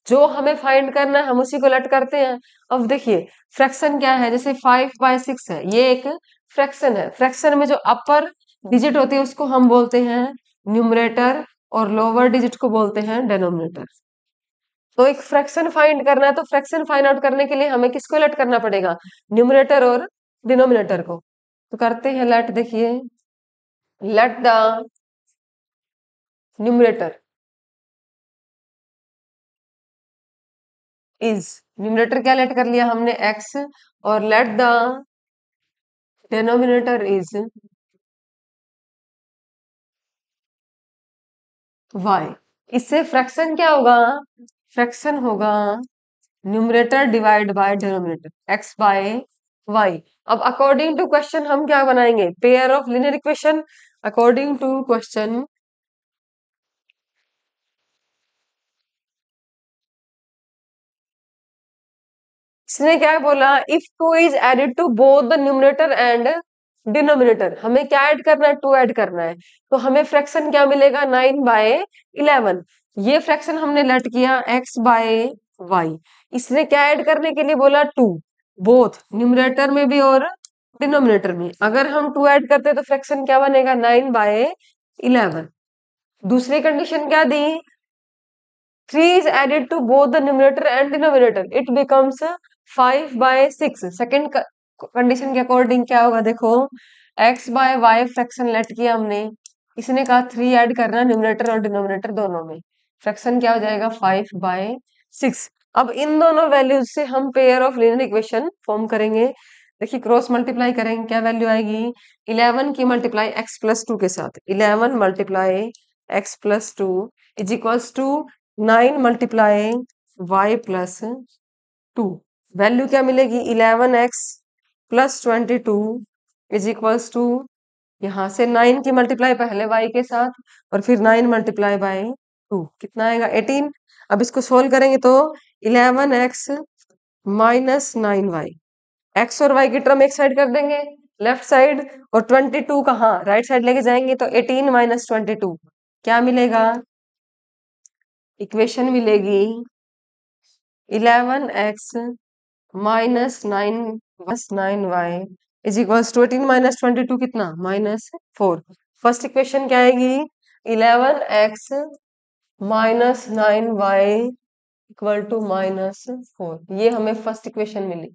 जो हमें फाइंड करना है हम उसी को लेट करते हैं। अब देखिए फ्रैक्शन क्या है, जैसे 5/6 है, ये एक फ्रैक्शन है। फ्रैक्शन में जो अपर डिजिट होती है उसको हम बोलते हैं न्यूमरेटर और लोअर डिजिट को बोलते हैं डेनोमिनेटर। तो एक फ्रैक्शन फाइंड करना है, तो फ्रैक्शन फाइंड आउट करने के लिए हमें किसको लेट करना पड़ेगा, न्यूमरेटर और डिनोमिनेटर को। तो करते हैं लेट। देखिए let the numerator is, numerator क्या लेट कर लिया हमने, एक्स, और let the denominator is y. इससे फ्रैक्शन क्या होगा, फ्रैक्शन होगा numerator divide by denominator x by y. अब अकॉर्डिंग टू क्वेश्चन हम क्या बनाएंगे, pair of linear equation. According to question इसने क्या बोला, if 2 is added to both the numerator and denominator, हमें क्या ऐड करना है, 2 ऐड करना है। तो हमें फ्रैक्शन क्या मिलेगा, 9/11। ये फ्रैक्शन हमने लेट किया x बाय वाई। इसने क्या ऐड करने के लिए बोला, 2, बोथ न्यूमरेटर में भी और डिनोमिनेटर में। अगर हम 2 ऐड करते तो फ्रैक्शन क्या बनेगा, 9/11। दूसरी कंडीशन क्या दी, 3 is added to both the numerator and denominator it becomes 5/6। Second condition के अकॉर्डिंग क्या होगा, देखो x by y fraction let किया हमने, इसने कहा 3 ऐड करना न्यूमरेटर और डिनोमिनेटर दोनों में, फ्रैक्शन क्या हो जाएगा, 5/6। अब इन दोनों वैल्यूज से हम pair of linear equation form करेंगे। देखिए क्रॉस मल्टीप्लाई करेंगे, क्या वैल्यू आएगी, 11 की मल्टीप्लाई x+2 के साथ, 11 multiply x+2 is equals to 9 multiply y+2। Value क्या मिलेगी, 11x+22 इज इक्वल्स टू, यहाँ से 9 की मल्टीप्लाई पहले y के साथ और फिर 9 मल्टीप्लाई बाय 2 कितना आएगा, 18। अब इसको सोल्व करेंगे तो 11x माइनस 9y, x और y की टर्म एक साइड कर देंगे लेफ्ट साइड, और 22 कहाँ राइट साइड लेके जाएंगे, तो 18 माइनस 22 क्या मिलेगा, इक्वेशन मिलेगी 11x -9 is equals to 18 minus 22 कितना, -4। फर्स्ट इक्वेशन क्या आएगी, 11x -9y इक्वल टू -4। ये हमें फर्स्ट इक्वेशन मिली।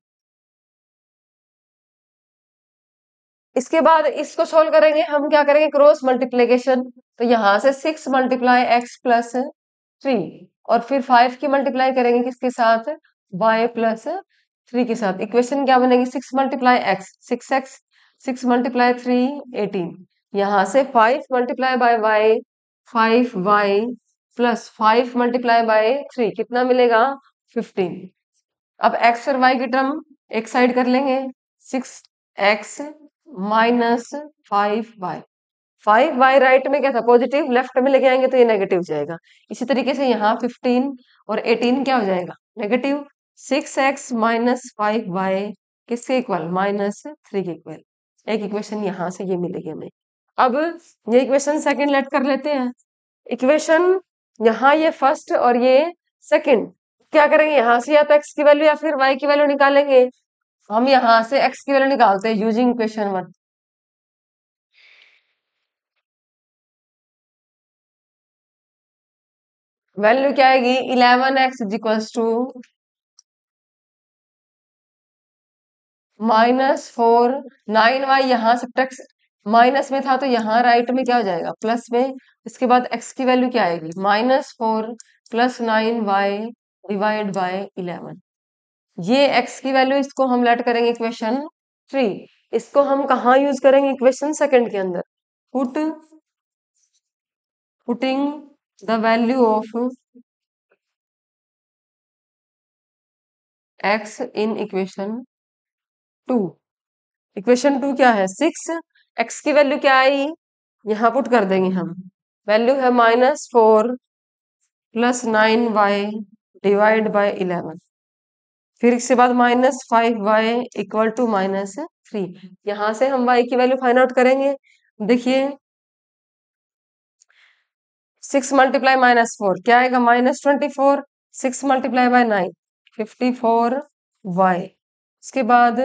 इसके बाद इसको सोल्व करेंगे, हम क्या करेंगे, क्रॉस मल्टीप्लीकेशन। तो यहाँ से 6 मल्टीप्लाई x+3 और फिर 5 की मल्टीप्लाई करेंगे किसके साथ, y+3 के साथ। इक्वेशन क्या बनेगी, 6 मल्टीप्लाई x 6x, 6 मल्टीप्लाई 3 18। यहाँ से 5 multiply by y 5y plus 5 multiply by 3 कितना मिलेगा, 15। अब x और y की टर्म एक साइड कर लेंगे, 6x -5y। 5y राइट में क्या था, पॉजिटिव, लेफ्ट में लेके आएंगे तो ये नेगेटिव जाएगा। इसी तरीके से यहाँ 15 और 18 क्या हो जाएगा, नेगेटिव। 6x -5y किसके इक्वल, -3 के इक्वल। एक इक्वेशन यहाँ से ये मिलेगी हमें। अब ये इक्वेशन सेकंड लेट कर लेते हैं। इक्वेशन यहाँ ये फर्स्ट और ये सेकंड, क्या करेंगे, यहाँ से या तो x की वैल्यू या फिर y की वैल्यू निकालेंगे। हम यहाँ से x की वैल्यू निकालते हैं यूजिंग इक्वेशन 1। वैल्यू क्या आएगी, 11x is equals to -4, 9y यहाँ सब्ट्रैक्ट, माइनस में था तो यहाँ राइट में क्या हो जाएगा, प्लस में। इसके बाद x की वैल्यू क्या आएगी, -4 प्लस 9y डिवाइड बाय 11। ये x की वैल्यू, इसको हम लेट करेंगे इक्वेशन 3। इसको हम कहाँ यूज करेंगे, इक्वेशन सेकंड के अंदर। Putting the value of x in equation 2। Equation 2 क्या है, 6, x की वैल्यू क्या आई, यहाँ पुट कर देंगे हम। वैल्यू है -4 + 9y डिवाइड बाय 11। फिर इसके बाद -5y इक्वल टू -3। यहाँ से हम y की वैल्यू फाइंड आउट करेंगे। देखिए 6 × -4 क्या आएगा, -24। 6 × 9 54y। उसके बाद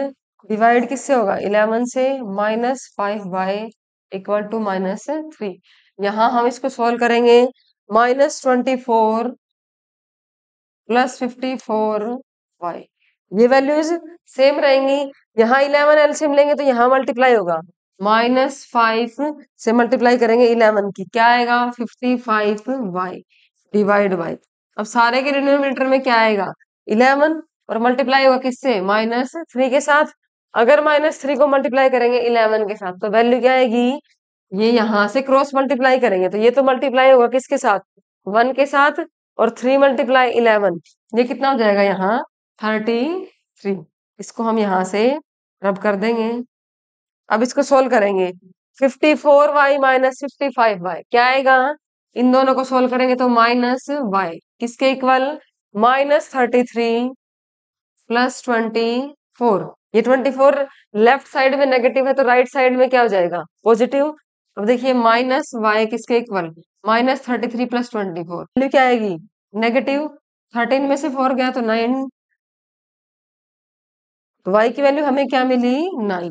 डिवाइड किससे होगा, 11 से। -5y equal to -3। यहाँ हम इसको सॉल्व करेंगे। -24 + 54y, ये वैल्यूज सेम रहेंगी। यहाँ 11 एलसीएम लेंगे तो यहाँ मल्टीप्लाई होगा। -5 से मल्टीप्लाई करेंगे 11 की, क्या आएगा, 55y डिवाइड बाय। अब सारे के डिनोमिनेटर में क्या आएगा, 11, और मल्टीप्लाई होगा किससे, -3 के साथ। अगर -3 को मल्टीप्लाई करेंगे 11 के साथ तो वैल्यू क्या आएगी, ये यहाँ से क्रॉस मल्टीप्लाई करेंगे तो ये तो मल्टीप्लाई होगा किसके साथ, 1 के साथ। और 3 × 11, ये कितना हो जाएगा यहाँ, 33। इसको हम यहाँ से रब कर देंगे। अब इसको सोल्व करेंगे। 54y - 55y क्या आएगा, इन दोनों को सोल्व करेंगे तो -y किसके इक्वल, -33 + 24। ये 24 लेफ्ट साइड में नेगेटिव है तो राइट साइड में क्या हो जाएगा, पॉजिटिव। अब देखिए -y किसके इक्वल, -33 + 24, वैल्यू क्या आएगी, नेगेटिव। 13 में से 4 गया तो 9, तो y की वैल्यू हमें क्या मिली, 9।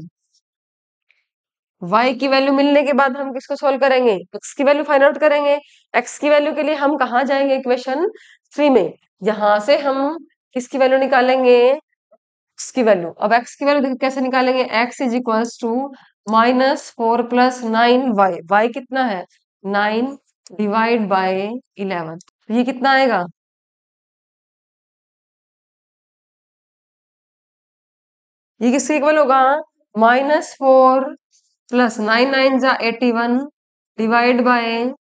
y की वैल्यू मिलने के बाद हम किसको सोल्व करेंगे, x की वैल्यू फाइंड आउट करेंगे। x की वैल्यू के लिए हम कहाँ जाएंगे, इक्वेशन 3 में। यहाँ से हम किसकी वैल्यू निकालेंगे, x की वैल्यू। अब x की वैल्यू कैसे निकालेंगे, x is equals to -4 + 9y। y कितना है, 9 डिवाइड बाय 11। तो ये कितना आएगा, ये किसके इक्वल होगा, -4 + 9 9 जा 81 डिवाइड बाय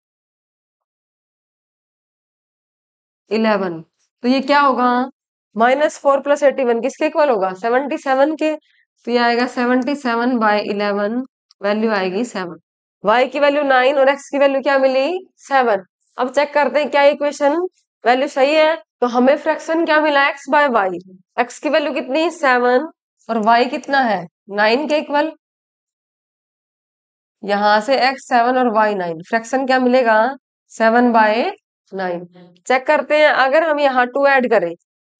11। तो ये क्या होगा, -4 + 81 किसके इक्वल होगा, 77 के। तो ये आएगा 77/11, वैल्यू आएगी 7। y की वैल्यू 9 और x की वैल्यू क्या मिली, 7। अब चेक करते हैं क्या इक्वेशन वैल्यू सही है। तो हमें फ्रैक्शन क्या मिला, x/y। x की वैल्यू कितनी, 7, और y कितना है, 9 के इक्वल। यहाँ से x 7 और y 9, फ्रैक्शन क्या मिलेगा, 7/9। चेक करते हैं, अगर हम यहाँ 2 ऐड करें,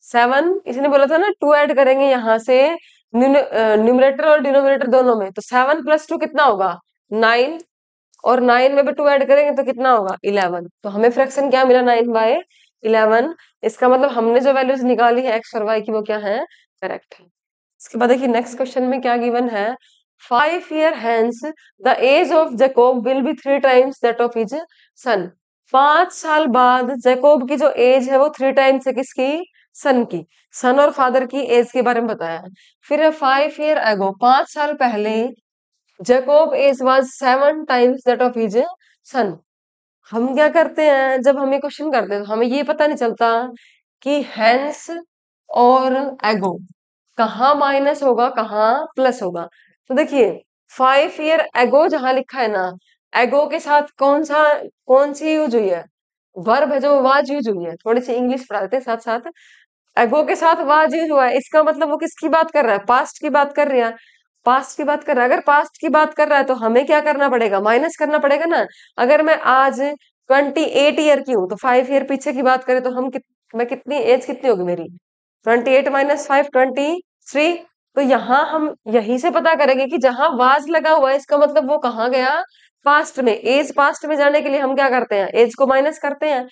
7 इसने बोला था ना 2 ऐड करेंगे यहाँ से न्यूमरेटर और डिनोमिनेटर दोनों में, तो 7 + 2 कितना होगा, 9, और 9 में भी 2 ऐड करेंगे तो कितना होगा, 11। तो हमें फ्रैक्शन क्या मिला, 9/11। इसका मतलब हमने जो वैल्यूज निकाली है x और y की वो क्या है, करेक्ट है। इसके बाद देखिए नेक्स्ट क्वेश्चन में क्या गिवन है, 5 year hence the age of Jacob will be 3 times that of his son। 5 साल बाद जैकोब की जो एज है वो 3 टाइम्स है किसकी, सन की। सन और फादर की एज के बारे में बताया है। फिर है 5 year ago, 5 साल पहले Jacob age was 7 times that of his son. हम क्या करते हैं, जब हम ये क्वेश्चन करते हैं तो हमें ये पता नहीं चलता कि हैंस और एगो कहाँ माइनस होगा कहाँ प्लस होगा। तो देखिए 5 year एगो जहां लिखा है ना, एगो के साथ कौन सी यूज हुई है, वर्ब है जो वाज यूज हुई है। थोड़ी सी इंग्लिश पढ़ा देते हैं साथ साथ। एगो के साथ वाज यूज हुआ है, इसका मतलब वो किसकी बात कर रहा है, पास्ट की बात कर रही है। पास्ट की बात कर रहा है, अगर पास्ट की बात कर रहा है तो हमें क्या करना पड़ेगा, माइनस करना पड़ेगा ना। अगर मैं आज 28 ईयर की हूँ तो 5 ईयर पीछे की बात करें तो मैं कितनी एज कितनी होगी मेरी, 28 - 5 23। तो यहाँ हम यहीं से पता करेंगे कि जहां वाज लगा हुआ है इसका मतलब वो कहाँ गया, पास्ट में। एज पास्ट में जाने के लिए हम क्या करते हैं, एज को माइनस करते हैं।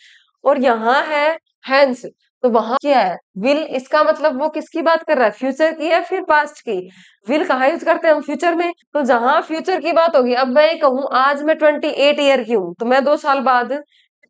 और यहाँ है हैंस, तो वहां क्या है, विल। इसका मतलब वो किसकी बात कर रहा है, फ्यूचर की है फिर पास्ट की। विल कहाँ यूज करते हैं हम, फ्यूचर में। तो जहां फ्यूचर की बात होगी, अब मैं कहूँ आज मैं 28 ईयर की हूँ तो मैं 2 साल बाद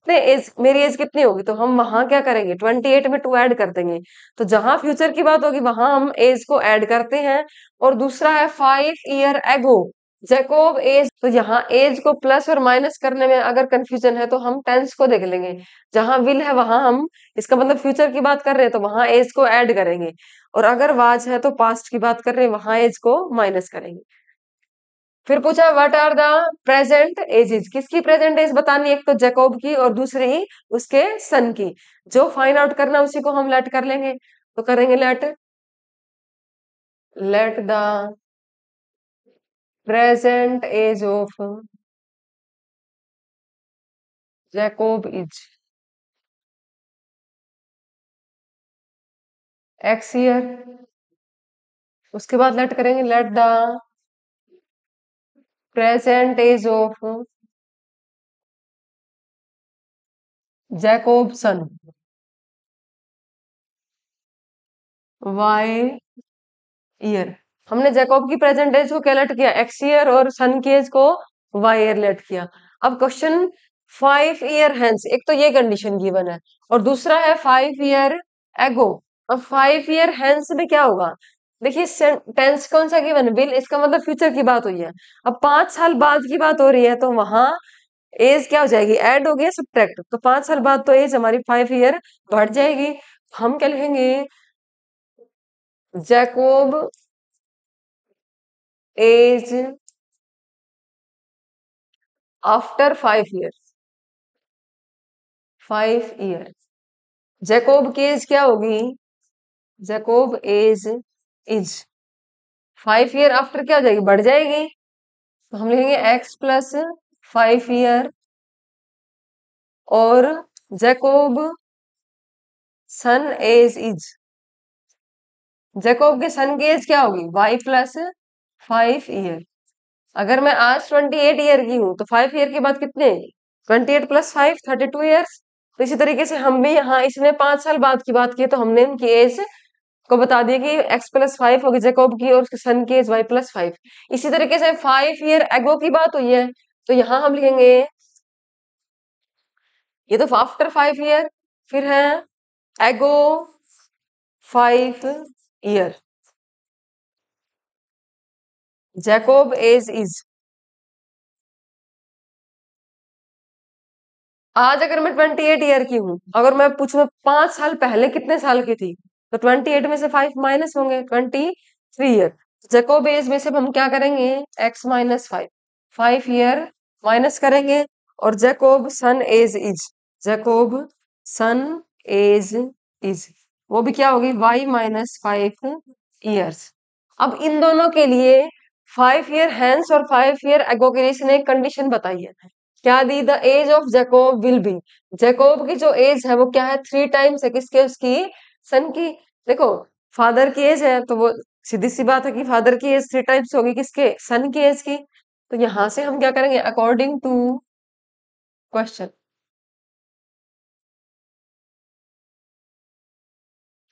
कितने एज, मेरी एज कितनी होगी, तो हम वहां क्या करेंगे, 28 में 2 ऐड कर देंगे। तो जहां फ्यूचर की बात होगी वहां हम एज को ऐड करते हैं। और दूसरा है 5 year ago जैकोब एज, तो यहाँ एज को प्लस और माइनस करने में अगर कंफ्यूजन है तो हम टेंस को देख लेंगे। जहां विल है वहां हम, इसका मतलब फ्यूचर की बात कर रहे हैं तो वहां एज को ऐड करेंगे। और अगर वाज है तो पास्ट की बात कर रहे हैं, वहां एज को माइनस करेंगे। फिर पूछा what are the present ages, किसकी प्रेजेंट एज बतानी है, एक तो जैकोब की और दूसरी उसके सन की। जो फाइंड आउट करना उसी को हम लेट कर लेंगे, तो करेंगे let the present age of Jacob is x year. उसके बाद लेट करेंगे let the present age of Jacob son y year. हमने जैकॉब की प्रेजेंट एज को क्या लेट किया, एक्स ईयर, और सन की एज को वाई ईयर लेट किया। अब क्वेश्चन 5 ईयर हेंस, एक तो ये कंडीशन गिवन है और दूसरा है 5 ईयर एगो। अब 5 ईयर हेंस में क्या होगा, देखिए टेंस कौन सा गिवन है, विल, इसका मतलब फ्यूचर की बात हुई है। अब 5 साल बाद की बात हो रही है तो वहां एज क्या हो जाएगी, ऐड हो गया सब्ट्रैक्ट, तो 5 साल बाद तो एज हमारी 5 ईयर बढ़ जाएगी। हम क्या लिखेंगे, Jacob age after 5 year, 5 year Jacob की एज क्या होगी, Jacob age is 5 year after क्या हो जाएगी, बढ़ जाएगी। तो हम लिखेंगे एक्स प्लस 5 ईयर और Jacob son age is, Jacob के सन की एज क्या होगी, y+5 ईयर। अगर मैं आज 28 ईयर की हूं तो 5 ईयर के बाद कितने, 28 + 5 32 ईयर्स। तो इसी तरीके से हम भी यहाँ, इसने 5 साल बाद की बात की तो हमने इनकी एज को बता दिया कि x+5 होगी जैकोब की और उसके सन की एज y+5। इसी तरीके से 5 ईयर एगो की बात हुई है तो यहाँ हम लिखेंगे, ये तो आफ्टर 5 ईयर, फिर है एगो 5 ईयर जैकोब एज इज। आज अगर मैं 28 ईयर की हूँ, अगर मैं पूछूं 5 साल पहले कितने साल की थी, तो 28 में से 5 माइनस होंगे, 23 ईयर। जैकोब एज में से हम क्या करेंगे, x-5, 5 ईयर माइनस करेंगे, और Jacob son age is, Jacob son age is वो भी क्या होगी, y-5 ईयर्स। अब इन दोनों के लिए 5 ईयर हैंस और 5 ईयर एगो के लिए इसने एक कंडीशन बताई है। क्या दी, the age of Jacob will be, Jacob की जो एज है वो क्या है, 3 टाइम्स है किसके, उसकी सन की। देखो फादर की एज है तो वो सीधी सी बात है कि फादर की एज 3 टाइम्स होगी किसके, सन की एज की। तो यहां से हम क्या करेंगे, according to question,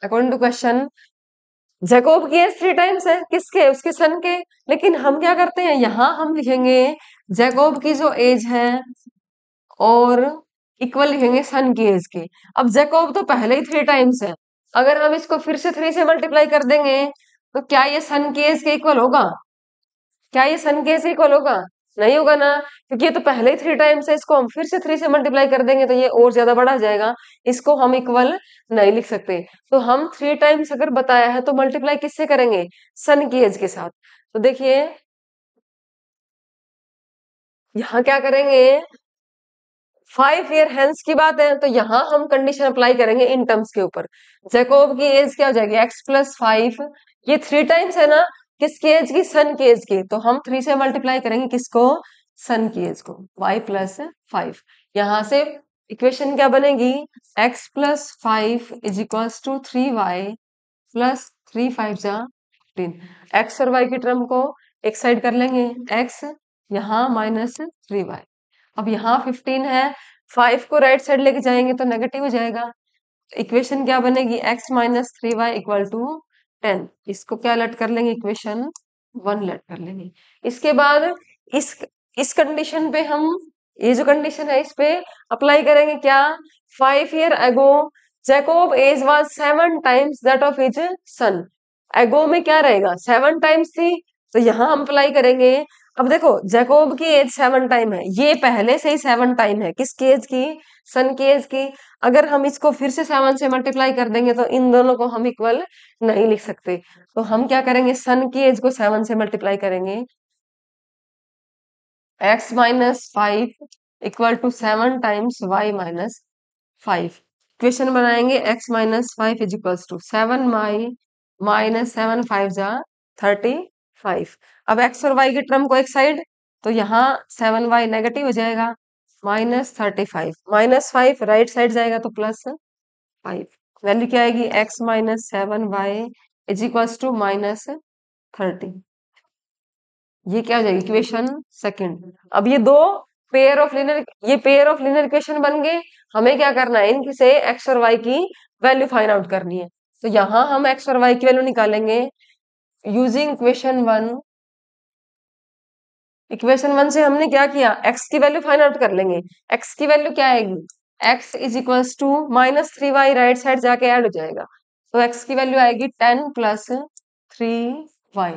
according to question Jacob की एज 3 टाइम्स है किसके, उसके सन के। लेकिन हम क्या करते हैं, यहाँ हम लिखेंगे जैकोब की जो एज है और इक्वल लिखेंगे सन की एज के। अब जैकोब तो पहले ही 3 टाइम्स है, अगर हम इसको फिर से 3 से मल्टीप्लाई कर देंगे तो क्या ये सन की एज के इक्वल होगा, क्या ये सन के एज के इक्वल होगा, नहीं होगा ना, क्योंकि ये तो पहले ही 3 टाइम्स है, इसको हम फिर से 3 से मल्टीप्लाई कर देंगे तो ये और ज्यादा बढ़ा जाएगा, इसको हम इक्वल नहीं लिख सकते। तो हम 3 टाइम्स अगर बताया है तो मल्टीप्लाई किससे करेंगे, सन की एज के साथ। तो देखिए यहाँ क्या करेंगे, 5 ईयर हेंस की बात है तो यहाँ हम कंडीशन अप्लाई करेंगे इन टर्म्स के ऊपर। जैकोब की एज क्या हो जाएगी, x+5, ये 3 टाइम्स है ना किसकी एज की, सन की एज की, तो हम 3 से मल्टीप्लाई करेंगे किसको, सन की एज को, y+5। यहाँ से इक्वेशन क्या बनेगी, x+5 is equals to 3y+3 5 जा 15। एक्स और वाई की टर्म को एक साइड कर लेंगे, x यहाँ -3y। अब यहाँ 15 है, 5 को राइट साइड लेके जाएंगे तो नेगेटिव हो जाएगा। इक्वेशन क्या बनेगी, x-3y इक्वल टू 10। इसको क्या लेट कर लेंगे, इक्वेशन 1 लेट कर लेंगे। इसके बाद इस इस कंडीशन पे हम, ये जो कंडीशन है इस पे अप्लाई करेंगे क्या, 5 year ago Jacob age was 7 times that of his son. Ago में क्या रहेगा, 7 टाइम्स थी, तो यहाँ हम अप्लाई करेंगे। अब देखो जैकोब की एज 7 टाइम है, ये पहले से ही 7 टाइम है किसकी एज की, सन की एज की। अगर हम इसको फिर से 7 से मल्टीप्लाई कर देंगे तो इन दोनों को हम इक्वल नहीं लिख सकते। तो हम क्या करेंगे, सन की एज को 7 से मल्टीप्लाई करेंगे x minus 5 equal to 7 times y minus 5। Equation बनाएंगे x minus 5 is equals to 7y minus 7 5 जा 35। अब x और y के टर्म को एक साइड, तो यहाँ 7y नेगेटिव हो जाएगा, -35 -5 राइट साइड जाएगा तो +5। वैल्यू क्या आएगी, x minus 7y is equals to -30। ये क्या हो जाएगी, इक्वेशन सेकंड। अब ये दो पेयर ऑफ लीनियर इक्वेशन बन गए। हमें क्या करना है, इनकी से x और y की वैल्यू फाइंड आउट करनी है। तो यहाँ हम x और y की वैल्यू निकालेंगे यूजिंग इक्वेशन वन से हमने क्या किया, x की वैल्यू फाइंड आउट कर लेंगे। x की वैल्यू क्या आएगी, x is equals to -3y right side जाके ऐड हो जाएगा, तो x की वैल्यू आएगी 10 + 3y।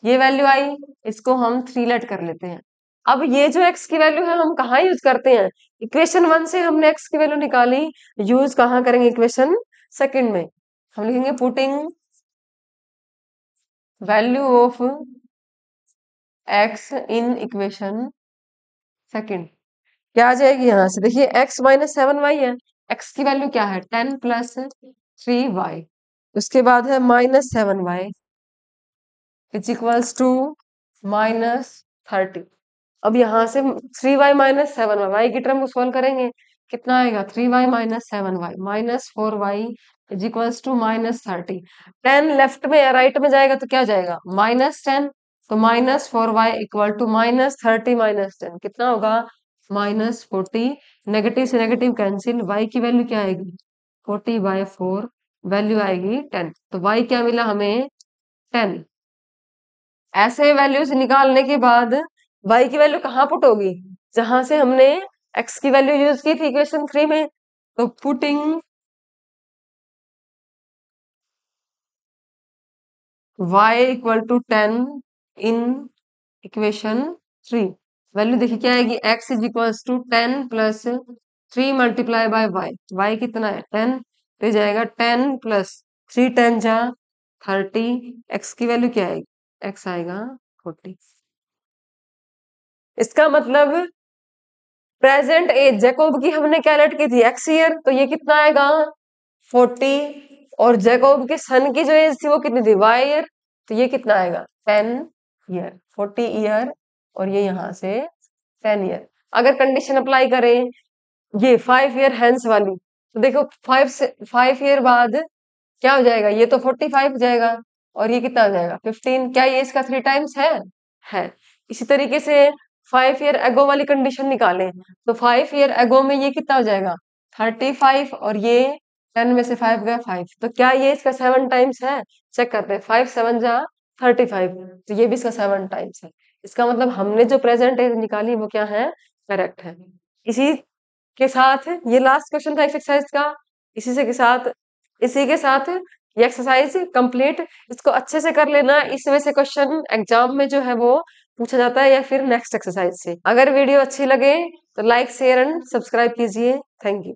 ये वैल्यू आई, इसको हम 3 लेट कर लेते हैं। अब ये जो x की वैल्यू है हम कहाँ यूज करते हैं, इक्वेशन वन से हमने x की वैल्यू निकाली, यूज कहाँ करेंगे, इक्वेशन सेकंड में। हम लिखेंगे putting value of x in equation second. क्या आ जाएगी, यहां से देखिए x माइनस 7y है, x की वैल्यू क्या है 10 + 3y, उसके बाद है -7y इज इक्वल्स टू -30। अब यहाँ से 3y माइनस 7y, y की टर्म को सोल्व करेंगे, कितना आएगा 3y minus 7y -4y is equals to -30। 10 left में या राइट में जाएगा तो क्या हो जाएगा, -10, तो -4y इक्वल टू -30 -10 कितना होगा, -40। नेगेटिव से नेगेटिव कैंसिल, y की वैल्यू क्या आएगी 40/4, वैल्यू आएगी 10। तो y क्या मिला हमें 10। ऐसे वैल्यूज निकालने के बाद y की वैल्यू कहाँ पुट होगी, जहां से हमने x की वैल्यू यूज की थी इक्वेशन 3 में। तो putting y equal to 10 in equation 3, value देखिए क्या आएगी, x is equals to 10 + 3 multiply by y कितना है 10, तो जाएगा 10 + 3 10 जा 30। x की वैल्यू क्या आएगी, x आएगा 40। इसका मतलब प्रेजेंट एज जैकोब की हमने क्या लेट की थी, x ईयर, तो ये कितना आएगा 40। और जैकोब के सन की जो एज थी वो कितनी थी, y ईयर, तो ये कितना आएगा 10 ईयर, 40 ईयर, और ये यहां से 10 ईयर। अगर कंडीशन अप्लाई करें ये 5 ईयर हैंस वाली, तो देखो 5 ईयर बाद क्या हो जाएगा, ये तो 45 हो जाएगा, और ये कितना हो जाएगा 15। क्या ये इसका 3 टाइम्स है। इसी तरीके से 5 ईयर एगो वाली कंडीशन निकालें, तो 5 ईयर एगो में ये कितना हो जाएगा 35, और ये 10 में से 5 गया 5, तो क्या ये इसका 7 टाइम्स है, चेक करते हैं, 5 7 जा 35, तो ये भी इसका 7 टाइम्स है। इसका मतलब हमने जो प्रेजेंट एज निकाली वो क्या है, करेक्ट है। इसी के साथ ये लास्ट क्वेश्चन था एक्सरसाइज का, इसी के साथ ये एक्सरसाइज कंप्लीट। इसको अच्छे से कर लेना, इसमें से क्वेश्चन एग्जाम में जो है वो पूछा जाता है, या फिर नेक्स्ट एक्सरसाइज से। अगर वीडियो अच्छी लगे तो लाइक शेयर एंड सब्सक्राइब कीजिए। Thank you.